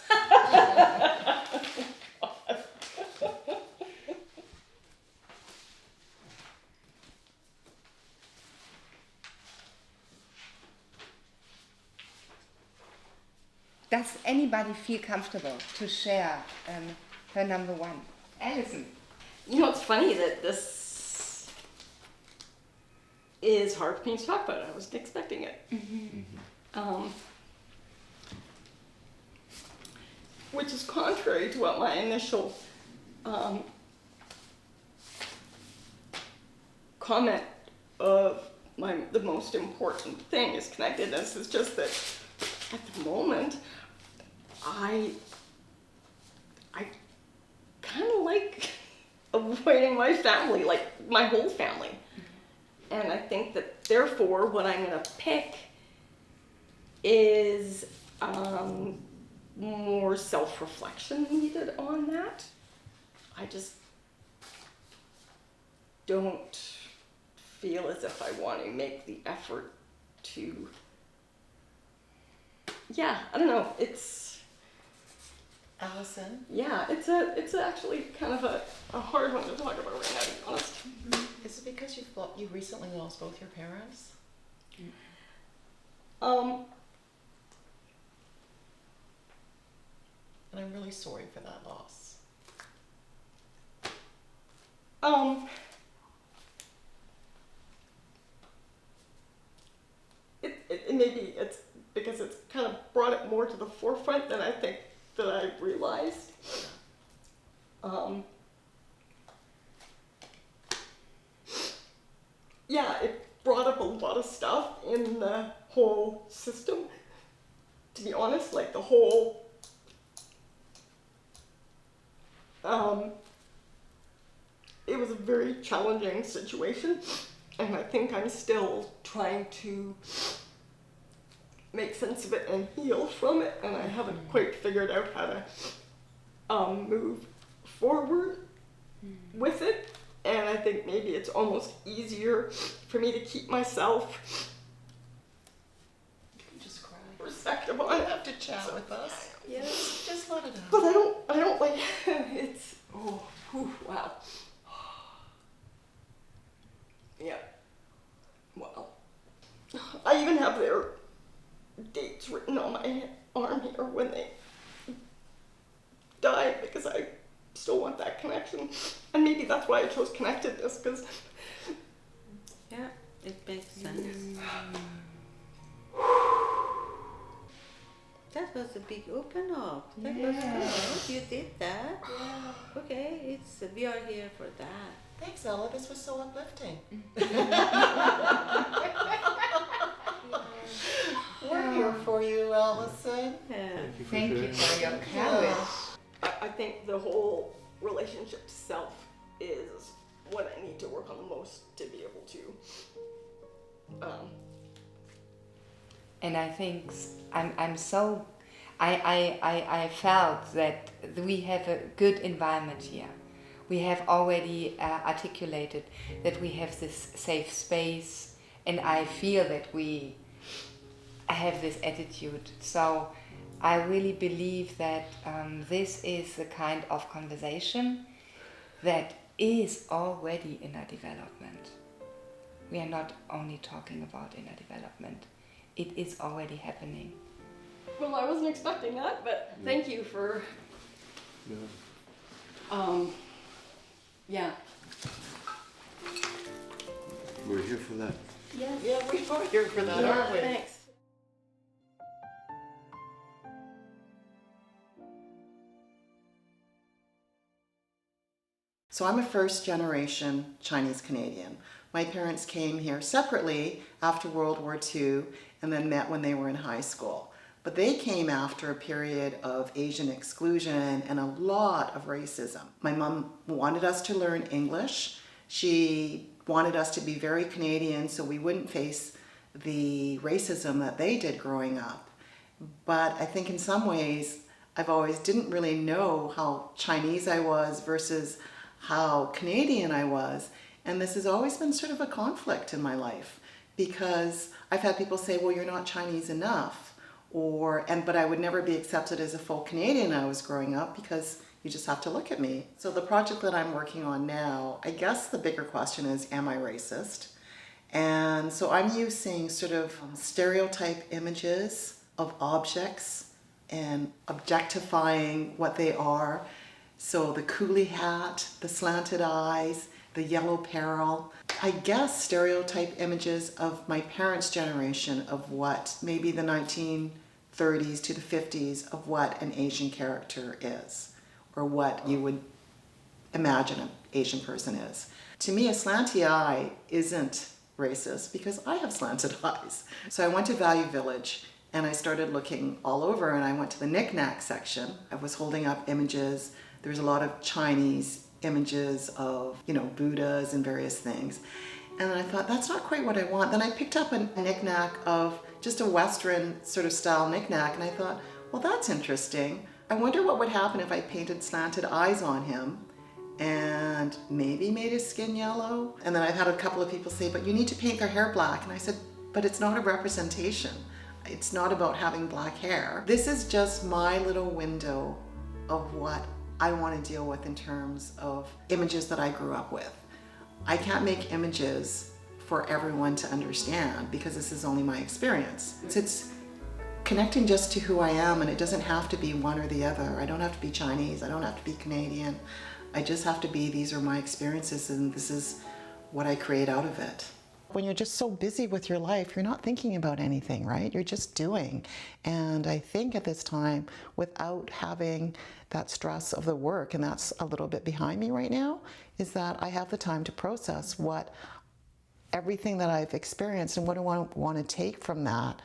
Does anybody feel comfortable to share her number one? Alison. It's funny that this is hard for me to talk about. I wasn't expecting it. Which is contrary to what my initial comment of the most important thing is connectedness. It's just that at the moment, I kind of like avoiding my family, my whole family. And I think that therefore what I'm going to pick is more self-reflection needed on that. I just don't feel as if I want to make the effort to, yeah, I don't know, it's, Allison? yeah, it's actually kind of a hard one to talk about right now, to be honest. Is it because you recently lost both your parents? And I'm really sorry for that loss. Maybe it's because it's kind of brought it more to the forefront than I think that I realized. Yeah, it brought up a lot of stuff in the whole system. To be honest, like the whole it was a very challenging situation, and I think I'm still trying to make sense of it and heal from it, and I haven't quite figured out how to move forward with it. And I think maybe it's almost easier for me to keep myself Just cry. perspective You on don't it. have to chat with us. Yes, just let it out. But I don't like, it's, oh, whew, wow. Yeah, wow. I even have their dates written on my arm here when they died, because I still want that connection. And maybe that's why I chose connectedness, because Yeah, it makes sense. That was a big open up. That was good. You did that. Yeah. Okay, we are here for that. Thanks, Ella. This was so uplifting. We're here for you, Allison. Yeah. Thank you for your courage. I think the whole relationship to self is what I need to work on the most to be able to. And I think I felt that we have a good environment here. We have already articulated that we have this safe space, and I feel that we have this attitude. So I really believe that this is the kind of conversation that is already in a development. We are not only talking about inner development. It is already happening. Well, I wasn't expecting that, but thank you for. Yeah. We're here for that. Yes. Yeah, we are here for that, aren't we? Thanks. So I'm a first generation Chinese Canadian. My parents came here separately after World War II and then met when they were in high school. But they came after a period of Asian exclusion and a lot of racism. My mom wanted us to learn English. She wanted us to be very Canadian so we wouldn't face the racism that they did growing up. But I think in some ways I've always didn't really know how Chinese I was versus how Canadian I was. And this has always been sort of a conflict in my life because I've had people say, well, you're not Chinese enough. But I would never be accepted as a full Canadian I was growing up because you just have to look at me. So the project that I'm working on now, I guess the bigger question is, am I racist? And so I'm using sort of stereotype images of objects and objectifying what they are. So the coolie hat, the slanted eyes, the yellow peril. I guess stereotype images of my parents' generation of what maybe the 1930s to the 50s of what an Asian character is, or what you would imagine an Asian person is. To me, a slanty eye isn't racist because I have slanted eyes. So I went to Value Village and I started looking all over, and I went to the knick-knack section. I was holding up images. There was a lot of Chinese images of, Buddhas and various things. And I thought, that's not quite what I want. Then I picked up a knick-knack of just a Western sort of style knick-knack, and I thought, well, that's interesting. I wonder what would happen if I painted slanted eyes on him and maybe made his skin yellow. And then I've had a couple of people say, but you need to paint their hair black. And I said, but it's not a representation. It's not about having black hair. This is just my little window of what I want to deal with in terms of images that I grew up with. I can't make images for everyone to understand because this is only my experience. It's connecting just to who I am, and it doesn't have to be one or the other. I don't have to be Chinese, I don't have to be Canadian. I just have to be, these are my experiences and this is what I create out of it. When you're just so busy with your life, you're not thinking about anything, right? You're just doing. And I think at this time, without having that stress of the work, and that's a little bit behind me right now, is that I have the time to process everything that I've experienced and what do I want to take from that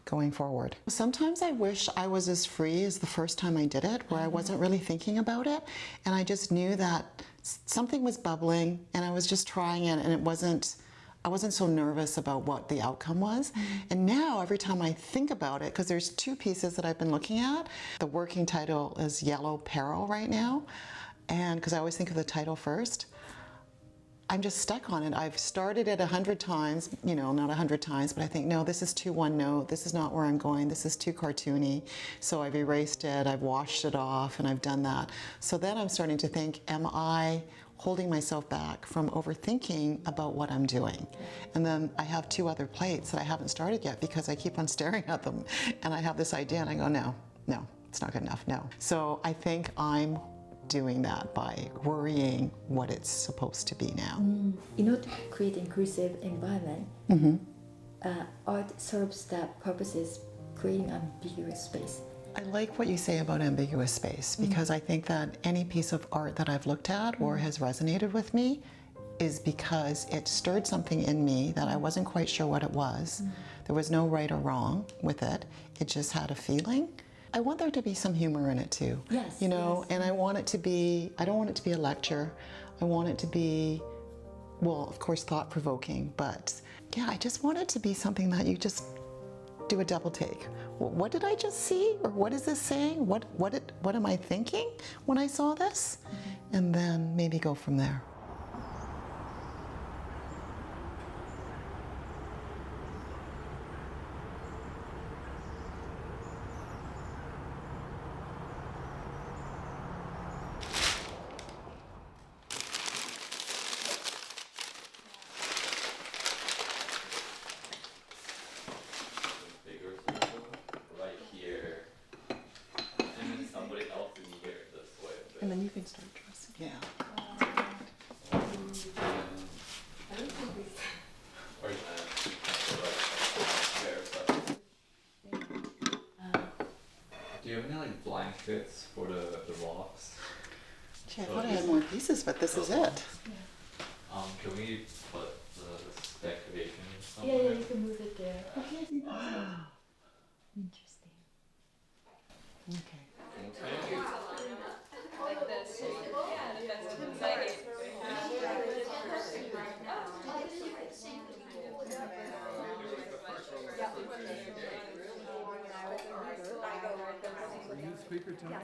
going forward. Sometimes I wish I was as free as the first time I did it, where I wasn't really thinking about it, and I just knew that something was bubbling and I was just trying it, and I wasn't so nervous about what the outcome was. And now every time I think about it, because there's two pieces that I've been looking at, the working title is Yellow Peril right now, and because I always think of the title first, I'm just stuck on it. I've started it 100 times, not 100 times, but I think, no, this is too one note. This is not where I'm going. This is too cartoony. So I've erased it, I've washed it off, and I've done that. So then I'm starting to think, am I holding myself back from overthinking about what I'm doing? And then I have 2 other plates that I haven't started yet because I keep on staring at them. And I have this idea and I go, no, it's not good enough, no. So I think I'm doing that by worrying what it's supposed to be now. In order to create inclusive environment, art serves that purposes, creating ambiguous space. I like what you say about ambiguous space because I think that any piece of art that I've looked at or has resonated with me is because it stirred something in me that I wasn't quite sure what it was. There was no right or wrong with it. It just had a feeling. I want there to be some humor in it too. Yes. And I want it to be, I don't want it to be a lecture. I want it to be, well, of course, thought-provoking, but yeah, I just want it to be something that you just do a double take. What did I just see? Or what is this saying? What am I thinking when I saw this? And then maybe go from there. And then you can start dressing. Yeah. Do you have any blankets for the rocks? Gee, I thought I had more pieces, but this is it. Can we put the decoration Yeah, somewhere? you can move it there. Okay. Interesting. Okay. Like this.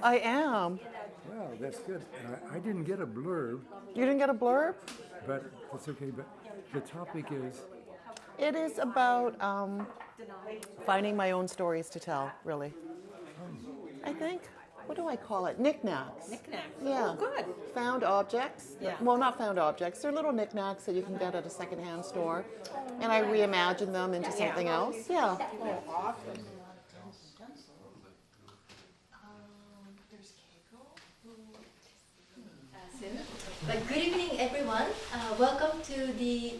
I am. Well, that's good. I didn't get a blurb. You didn't get a blurb? But that's okay. But the topic is? It is about finding my own stories to tell, really. I think. What do I call it? Knickknacks. Knickknacks. Yeah. Oh, good. Found objects. Yeah. Well, not found objects. They're little knickknacks that you can get at a secondhand store. And I reimagine them into something else. Yeah. Oh, awesome. But good evening, everyone. Welcome to the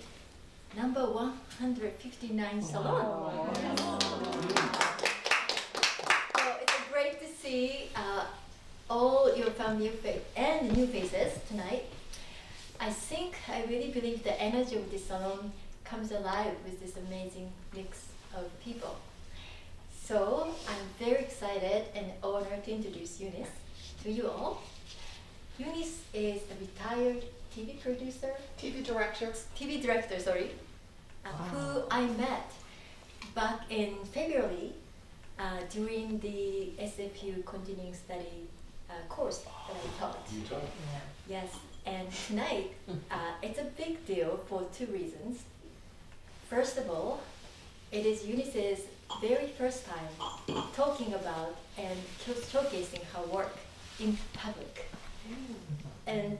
number 159 salon. So it's great to see all your familiar faces and new faces tonight. I really believe the energy of this salon comes alive with this amazing mix of people. So I'm very excited and honored to introduce Eunice to you all. Eunice is a retired TV producer. TV director, who I met back in February during the SFU continuing study course that I taught. You taught? Yes, and tonight it's a big deal for two reasons. First of all, it is Eunice's very first time talking about and showcasing her work in public. And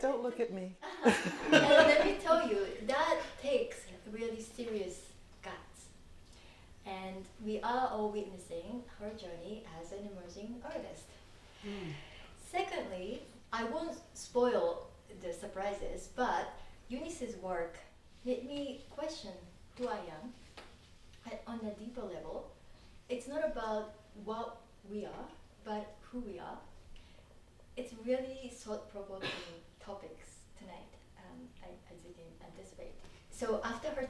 Don't look at me. and let me tell you, that takes really serious guts. And we are all witnessing her journey as an emerging artist. Secondly, I won't spoil the surprises, but Eunice's work made me question who I am on a deeper level. It's not about what we are, but who we are. It's really thought-provoking topics tonight, I didn't anticipate. So after her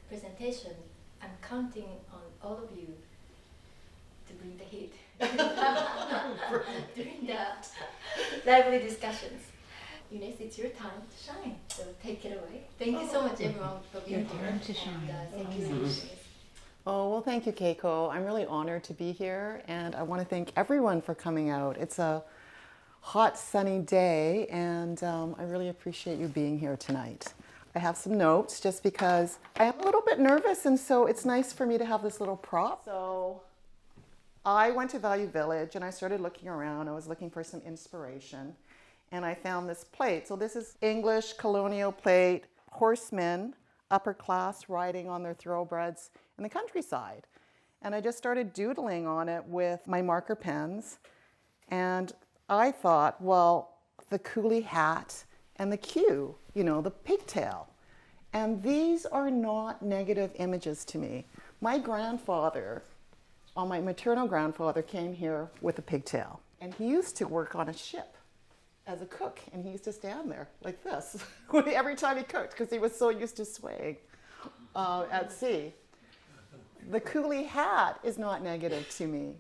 presentation, I'm counting on all of you to bring the heat during the lively discussions. Eunice, it's your time to shine, so take it away. Thank you so much, everyone, for being here. And, thank you, Eunice. Oh, well, thank you, Keiko. I'm really honored to be here, and I want to thank everyone for coming out. It's a hot, sunny day, and I really appreciate you being here tonight. I have some notes just because I am a little bit nervous, and so it's nice for me to have this little prop. So I went to Value Village, and I started looking around. I was looking for some inspiration, and I found this plate. So this is English colonial plate, horsemen, upper class, riding on their thoroughbreds in the countryside. And I just started doodling on it with my marker pens. And I thought, well, the coolie hat and the queue, you know, the pigtail. And these are not negative images to me. My grandfather, my maternal grandfather, came here with a pigtail. And he used to work on a ship as a cook, and he used to stand there like this every time he cooked because he was so used to swaying at sea. The coolie hat is not negative to me.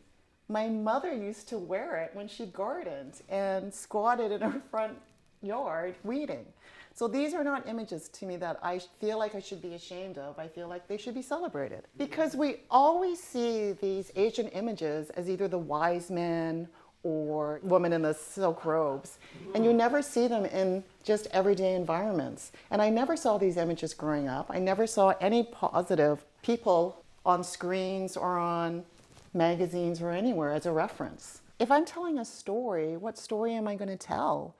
My mother used to wear it when she gardened and squatted in her front yard weeding. So these are not images to me that I feel like I should be ashamed of. I feel like they should be celebrated. Because we always see these Asian images as either the wise men or women in the silk robes. And you never see them in just everyday environments. And I never saw these images growing up. I never saw any positive people on screens or on magazines or anywhere as a reference. If I'm telling a story, what story am I going to tell?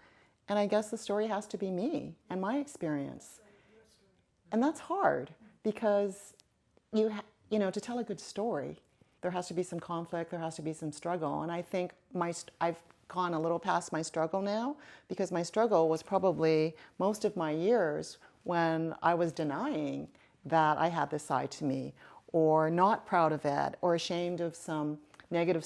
And I guess the story has to be me and my experience. And that's hard because you know, to tell a good story, there has to be some conflict, there has to be some struggle. And I think I've gone a little past my struggle now because my struggle was probably most of my years when I was denying that I had this side to me or not proud of it or ashamed of some negative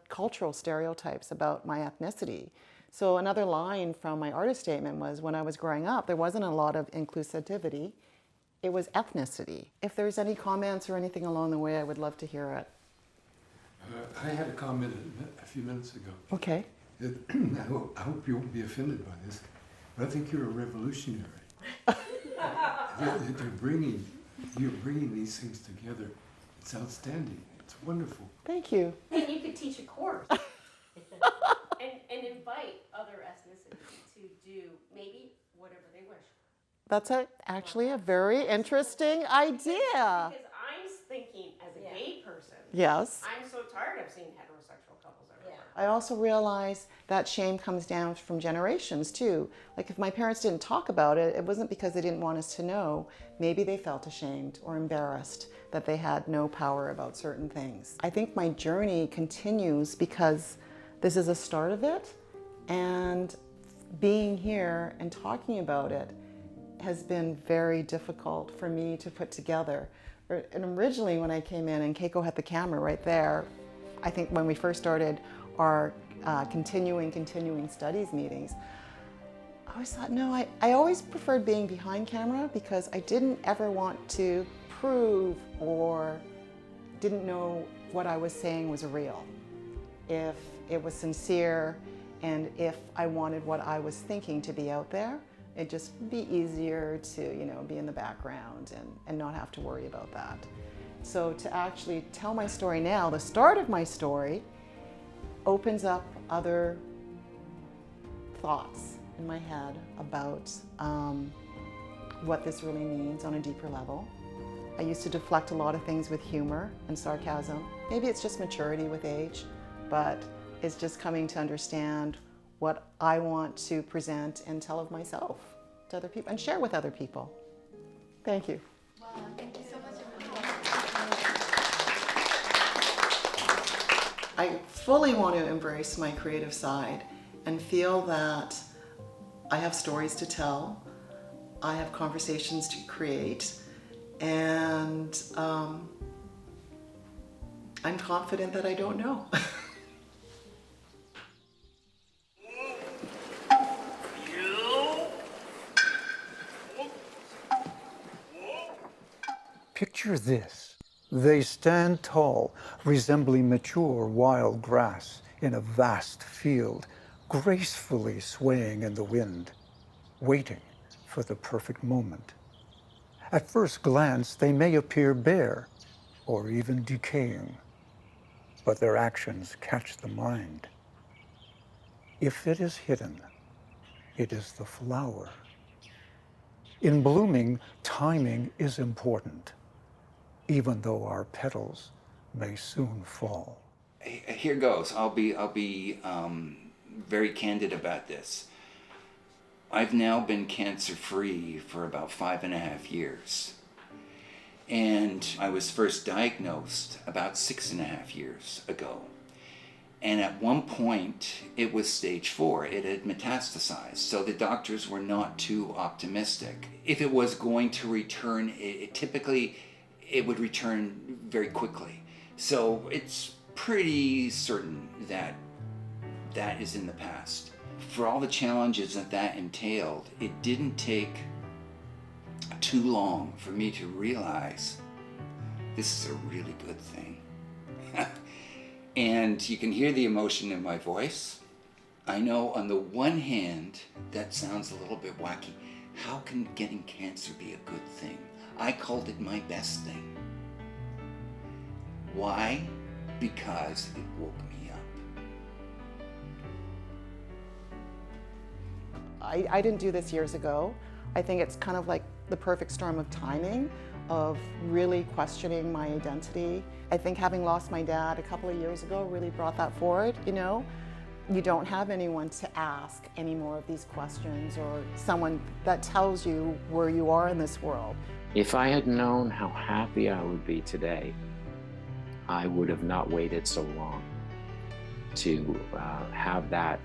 cultural stereotypes about my ethnicity. So another line from my artist statement was when I was growing up, there wasn't a lot of inclusivity. It was ethnicity. If there's any comments or anything along the way, I would love to hear it. I had a comment a few minutes ago. Okay. I hope you won't be offended by this, but I think you're a revolutionary. You're bringing these things together. It's outstanding. It's wonderful. Thank you. And you could teach a course and invite other ethnicities to do maybe whatever they wish. That's actually a very interesting idea. Because I'm thinking as a gay person, yes. I'm so tired of seeing heterosexual couples everywhere. I also realize that shame comes down from generations too. Like if my parents didn't talk about it, it wasn't because they didn't want us to know. Maybe they felt ashamed or embarrassed that they had no power about certain things. I think my journey continues because this is a start of it, and being here and talking about it has been very difficult for me to put together. And originally when I came in and Keiko had the camera right there, I think when we first started our continuing studies meetings, I always thought, no, I always preferred being behind camera because I didn't ever want to prove or didn't know what I was saying was real. If it was sincere and if I wanted what I was thinking to be out there, it'd just be easier to, you know, be in the background and not have to worry about that. So to actually tell my story now, the start of my story opens up other thoughts in my head about what this really means on a deeper level. I used to deflect a lot of things with humor and sarcasm. Maybe it's just maturity with age, but it's just coming to understand what I want to present and tell of myself to other people and share with other people. Thank you. Wow, thank you so much. I fully want to embrace my creative side and feel that I have stories to tell, I have conversations to create, and I'm confident that I don't know. Picture this. They stand tall, resembling mature wild grass in a vast field, gracefully swaying in the wind, waiting for the perfect moment. At first glance, they may appear bare or even decaying, but their actions catch the mind. If it is hidden, it is the flower. In blooming, timing is important, even though our petals may soon fall. Here goes. I'll be very candid about this. I've now been cancer-free for about 5.5 years. And I was first diagnosed about 6.5 years ago. And at one point, it was stage 4. It had metastasized. So the doctors were not too optimistic. If it was going to return, typically it would return very quickly. So it's pretty certain that that is in the past. For all the challenges that entailed, it didn't take too long for me to realize this is a really good thing. And you can hear the emotion in my voice. I know on the one hand, that sounds a little bit wacky. How can getting cancer be a good thing? I called it my best thing. Why? Because it woke me up. I didn't do this years ago. I think it's kind of like the perfect storm of timing, of really questioning my identity. I think having lost my dad a couple of years ago really brought that forward, you know? You don't have anyone to ask any more of these questions, or someone that tells you where you are in this world. If I had known how happy I would be today, I would have not waited so long to have that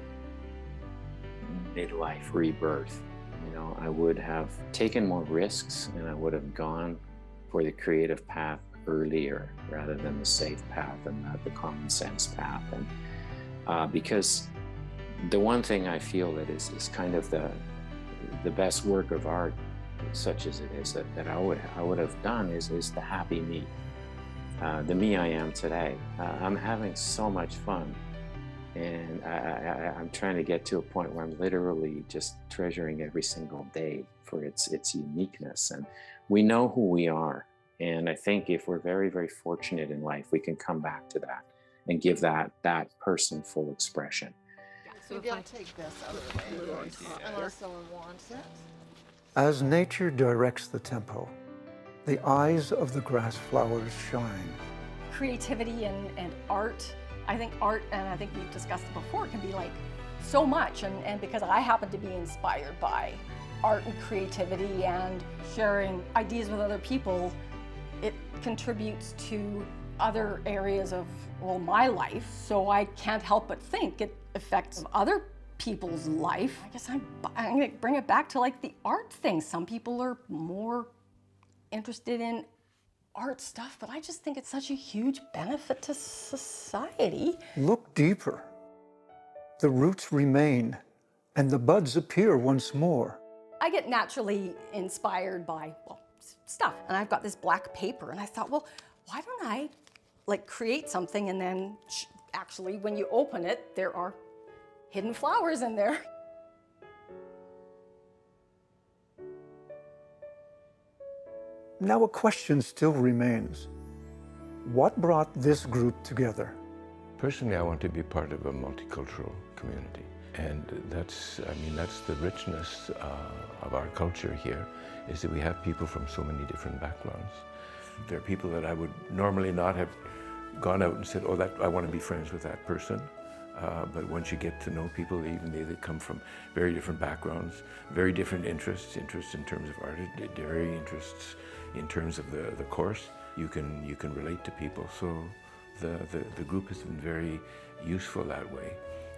midlife rebirth. You know, I would have taken more risks, and I would have gone for the creative path earlier rather than the safe path and the common sense path. And because the one thing I feel that is kind of the best work of art, such as it is, that I would have done is the happy me, the me I am today. I'm having so much fun, and I'm trying to get to a point where I'm literally just treasuring every single day for its uniqueness. And we know who we are, and I think if we're very, very fortunate in life, we can come back to that and give that person full expression. Maybe I'll take this out of the way, unless someone wants it. As nature directs the tempo, the eyes of the grass flowers shine. Creativity and art, I think art, and I think we've discussed it before, can be like so much. And because I happen to be inspired by art and creativity and sharing ideas with other people, it contributes to other areas of, well, my life. So I can't help but think it affects other people's life. I guess I'm gonna bring it back to like the art thing. Some people are more interested in art stuff, but I just think it's such a huge benefit to society. Look deeper. The roots remain, and the buds appear once more. I get naturally inspired by, well, stuff. And I've got this black paper, and I thought, well, why don't I like create something, and then actually when you open it, there are hidden flowers in there. Now a question still remains. What brought this group together? Personally, I want to be part of a multicultural community. And that's the richness of our culture here, is that we have people from so many different backgrounds. There are people that I would normally not have gone out and said, oh, I want to be friends with that person. But once you get to know people, even they come from very different backgrounds, very different interests in terms of art, very interests in terms of the course. You can relate to people. So the group has been very useful that way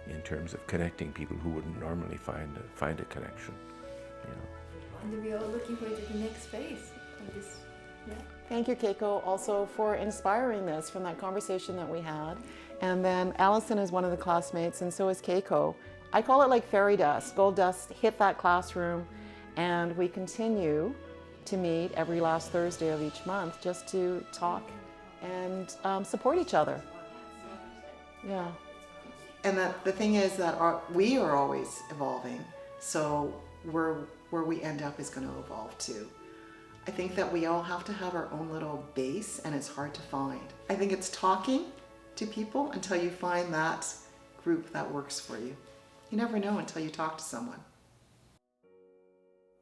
in terms of connecting people who wouldn't normally find a connection. You know. And we are looking forward to the next phase of this. Yeah. Thank you, Keiko, also for inspiring this from that conversation that we had. And then Allison is one of the classmates, and so is Keiko. I call it like fairy dust. Gold dust hit that classroom, and we continue to meet every last Thursday of each month just to talk and support each other. Yeah. And the thing is that we are always evolving, so where we end up is going to evolve too. I think that we all have to have our own little base, and it's hard to find. I think it's talking to people until you find that group that works for you. You never know until you talk to someone.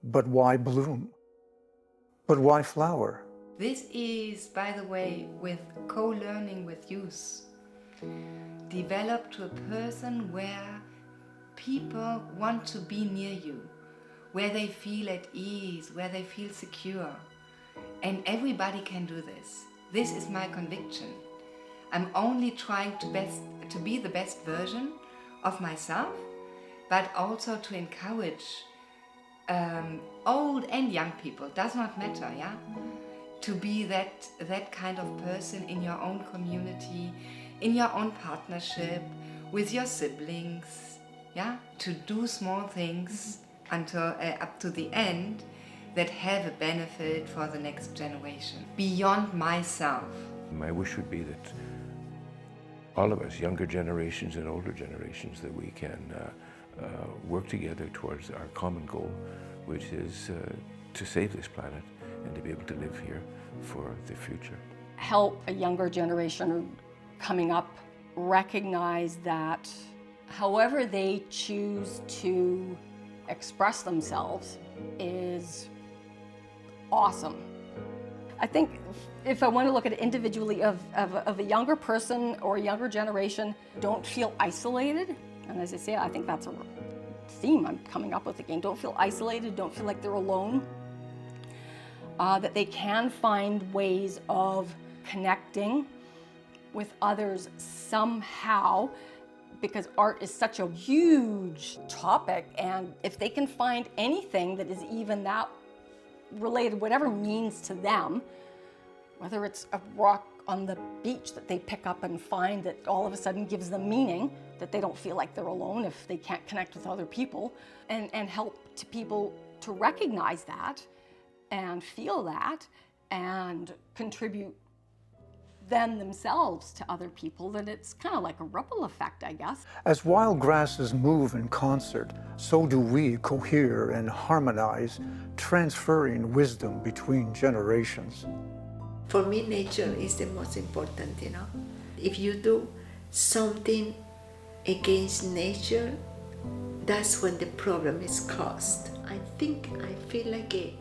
But why bloom? But why flower? This is, by the way, with co-learning with youth. Develop to a person where people want to be near you, where they feel at ease, where they feel secure. And everybody can do this. This is my conviction. I'm only trying to be the best version of myself, but also to encourage old and young people, does not matter, yeah? To be that kind of person in your own community, in your own partnership, with your siblings, yeah? To do small things until up to the end that have a benefit for the next generation, beyond myself. My wish would be that all of us, younger generations and older generations, that we can work together towards our common goal, which is to save this planet and to be able to live here for the future. Help a younger generation coming up recognize that however they choose to express themselves is awesome. I think if I want to look at it individually of a younger person or a younger generation, don't feel isolated. And as I say, I think that's a theme I'm coming up with again. Don't feel isolated, don't feel like they're alone. That they can find ways of connecting with others somehow, because art is such a huge topic, and if they can find anything that is even that related, whatever means to them, whether it's a rock on the beach that they pick up and find that all of a sudden gives them meaning, that they don't feel like they're alone if they can't connect with other people, and help to people to recognize that and feel that and contribute then themselves to other people, then it's kind of like a ripple effect, I guess. As wild grasses move in concert, so do we cohere and harmonize, transferring wisdom between generations. For me, nature is the most important, you know. If you do something against nature, that's when the problem is caused. I feel like a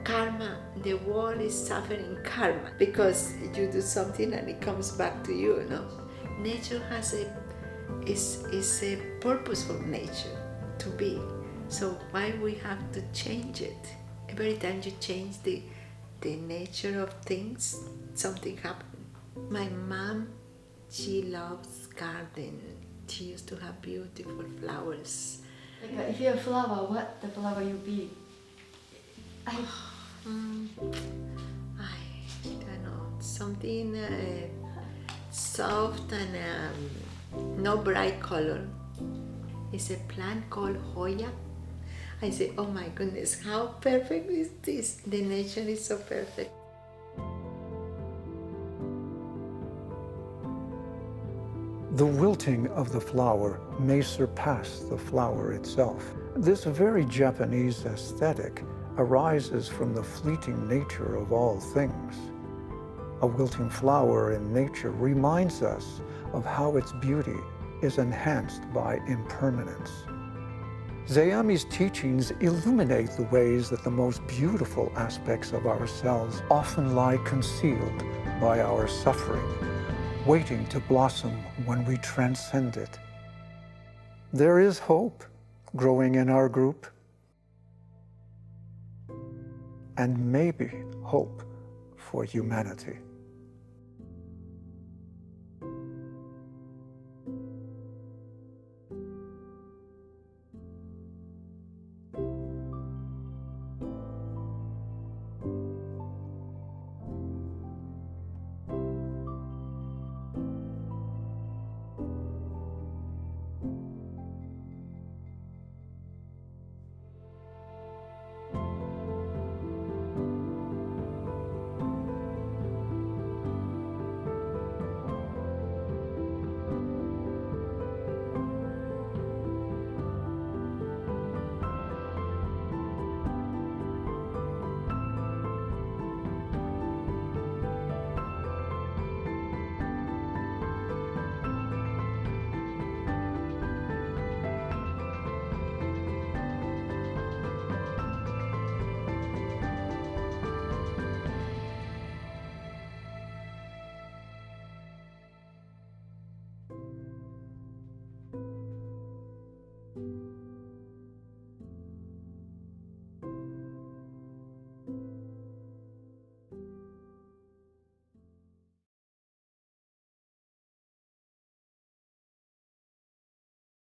karma. The world is suffering karma because you do something and it comes back to you, you know. Nature has is a purposeful nature to be. So why we have to change it? Every time you change the nature of things, something happens. My mom, she loves garden. She used to have beautiful flowers. Like if you're a flower, what the flower you be? I don't know, something soft and no bright color. It's a plant called Hoya. I say, oh my goodness, how perfect is this? The nature is so perfect. The wilting of the flower may surpass the flower itself. This very Japanese aesthetic arises from the fleeting nature of all things. A wilting flower in nature reminds us of how its beauty is enhanced by impermanence. Zeami's teachings illuminate the ways that the most beautiful aspects of ourselves often lie concealed by our suffering, waiting to blossom when we transcend it. There is hope growing in our group, and maybe hope for humanity.